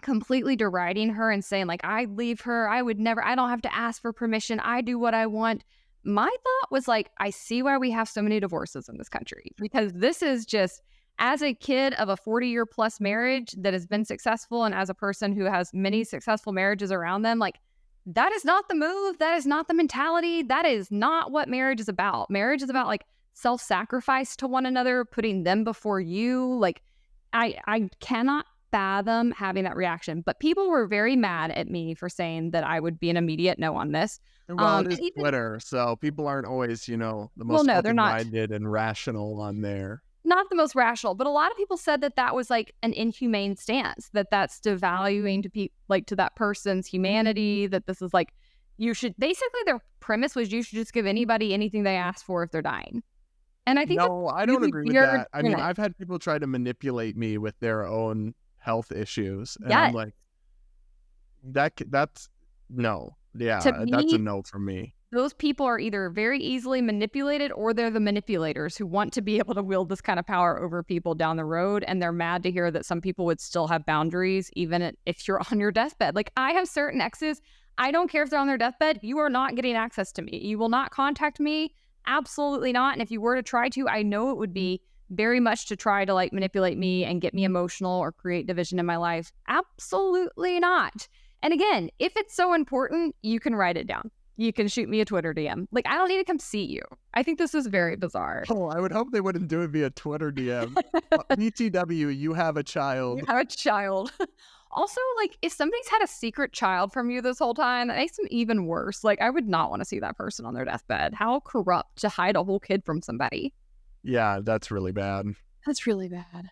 completely deriding her and saying like, I leave her, I would never, I don't have to ask for permission, I do what I want. My thought was like, I see why we have so many divorces in this country, because this is just, as a kid of a 40-year plus marriage that has been successful, and as a person who has many successful marriages around them, like, that is not the move. That is not the mentality. That is not what marriage is about. Marriage is about like self-sacrifice to one another, putting them before you. Like, I cannot fathom having that reaction. But people were very mad at me for saying that I would be an immediate no on this. Well, it is Even, Twitter, so people aren't always, the well, most no, they're not. open-minded and rational on there. Not the most rational, but a lot of people said that that was like an inhumane stance, that that's devaluing to like to that person's humanity, that this is like, you should, basically their premise was you should just give anybody anything they ask for if they're dying. And I think No, I don't really agree with weird that. I mean, premise. I've had people try to manipulate me with their own health issues, and Yeah. I'm like, that's no. Yeah, To that's a me, no from me. those people are either very easily manipulated, or they're the manipulators who want to be able to wield this kind of power over people down the road. And they're mad to hear that some people would still have boundaries, even if you're on your deathbed. Like, I have certain exes. I don't care if they're on their deathbed. You are not getting access to me. You will not contact me. Absolutely not. And if you were to try to, I know it would be very much to try to like manipulate me and get me emotional or create division in my life. Absolutely not. And again, if it's so important, you can write it down. You can shoot me a Twitter DM. Like, I don't need to come see you. I think this is very bizarre. Oh, I would hope they wouldn't do it via Twitter DM. BTW, you have a child. You have a child. Also, like, if somebody's had a secret child from you this whole time, that makes them even worse. Like, I would not want to see that person on their deathbed. How corrupt to hide a whole kid from somebody. Yeah, that's really bad. That's really bad.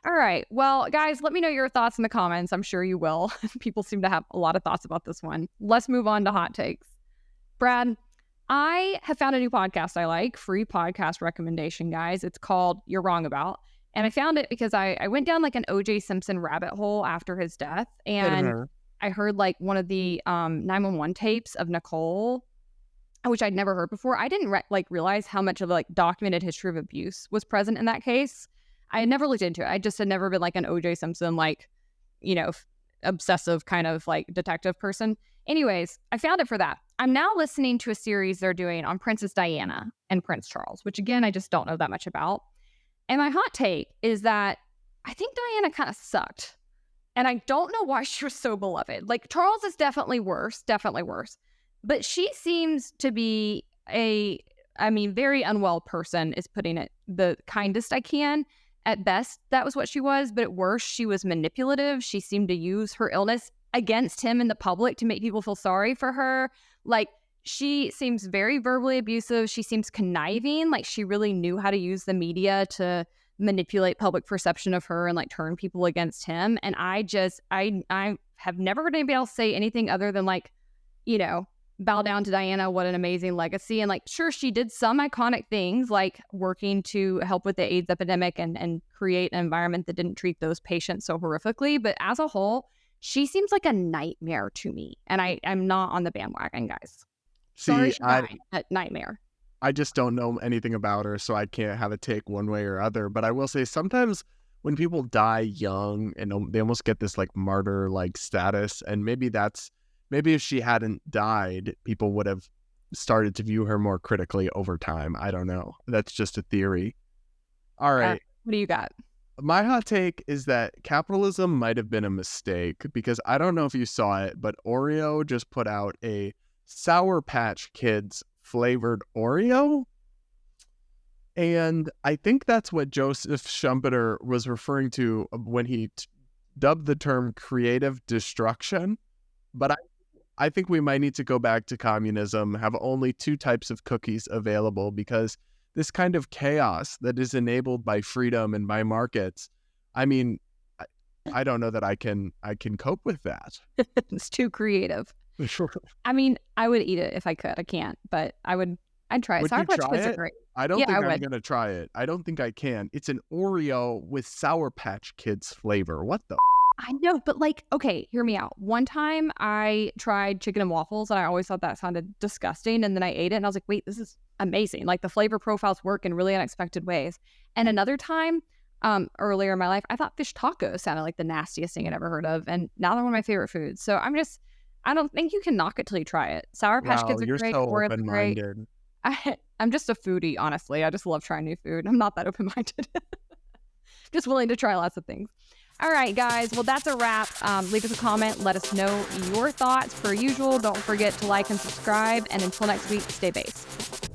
All right. Well, guys, let me know your thoughts in the comments. I'm sure you will. People seem to have a lot of thoughts about this one. Let's move on to hot takes. Brad, I have found a new podcast I like, free podcast recommendation, guys. It's called You're Wrong About. And I found it because I went down like an O.J. Simpson rabbit hole after his death. And I heard like one of the 911 tapes of Nicole, which I'd never heard before. I didn't realize how much of like documented history of abuse was present in that case. I had never looked into it. I just had never been like an O.J. Simpson, like, obsessive kind of like detective person. Anyways, I found it for that. I'm now listening to a series they're doing on Princess Diana and Prince Charles, which again, I just don't know that much about. And my hot take is that I think Diana kind of sucked. And I don't know why she was so beloved. Like, Charles is definitely worse. But she seems to be very unwell person, is putting it the kindest I can. At best, that was what she was. But at worst, she was manipulative. She seemed to use her illness against him in the public to make people feel sorry for her. Like, she seems very verbally abusive. She seems conniving. Like, she really knew how to use the media to manipulate public perception of her and like turn people against him. And I have never heard anybody else say anything other than like, bow down to Diana, what an amazing legacy. And like, sure, she did some iconic things like working to help with the AIDS epidemic and create an environment that didn't treat those patients so horrifically. But as a whole, she seems like a nightmare to me. And I'm not on the bandwagon, guys. Sorry, she died, but nightmare. I just don't know anything about her, so I can't have a take one way or other. But I will say sometimes when people die young and they almost get this like martyr like status, and maybe if she hadn't died, people would have started to view her more critically over time. I don't know. That's just a theory. All right. What do you got? My hot take is that capitalism might have been a mistake, because I don't know if you saw it, but Oreo just put out a Sour Patch Kids flavored Oreo. And I think that's what Joseph Schumpeter was referring to when he dubbed the term creative destruction. But I think we might need to go back to communism, have only 2 types of cookies available, because this kind of chaos that is enabled by freedom and by markets, I mean, I don't know that I can cope with that. It's too creative. Sure. I mean, I would eat it if I could. I can't, but I'd try it. Would Sour you Patch try Kids are it? great. I don't Yeah, think I I'm would. going to try it. I don't think I can. It's an Oreo with Sour Patch Kids flavor. What the I know, but like, okay, hear me out. One time I tried chicken and waffles and I always thought that sounded disgusting. And then I ate it and I was like, wait, this is amazing. Like the flavor profiles work in really unexpected ways. And another time, earlier in my life, I thought fish tacos sounded like the nastiest thing I'd ever heard of. And now they're one of my favorite foods. So I don't think you can knock it till you try it. Sour Patch Wow, Kids are you're great. so Oreos are great. open-minded. I'm just a foodie, honestly. I just love trying new food. I'm not that open-minded. Just willing to try lots of things. All right, guys. Well, that's a wrap. Leave us a comment. Let us know your thoughts. Per usual, don't forget to like and subscribe. And until next week, stay based.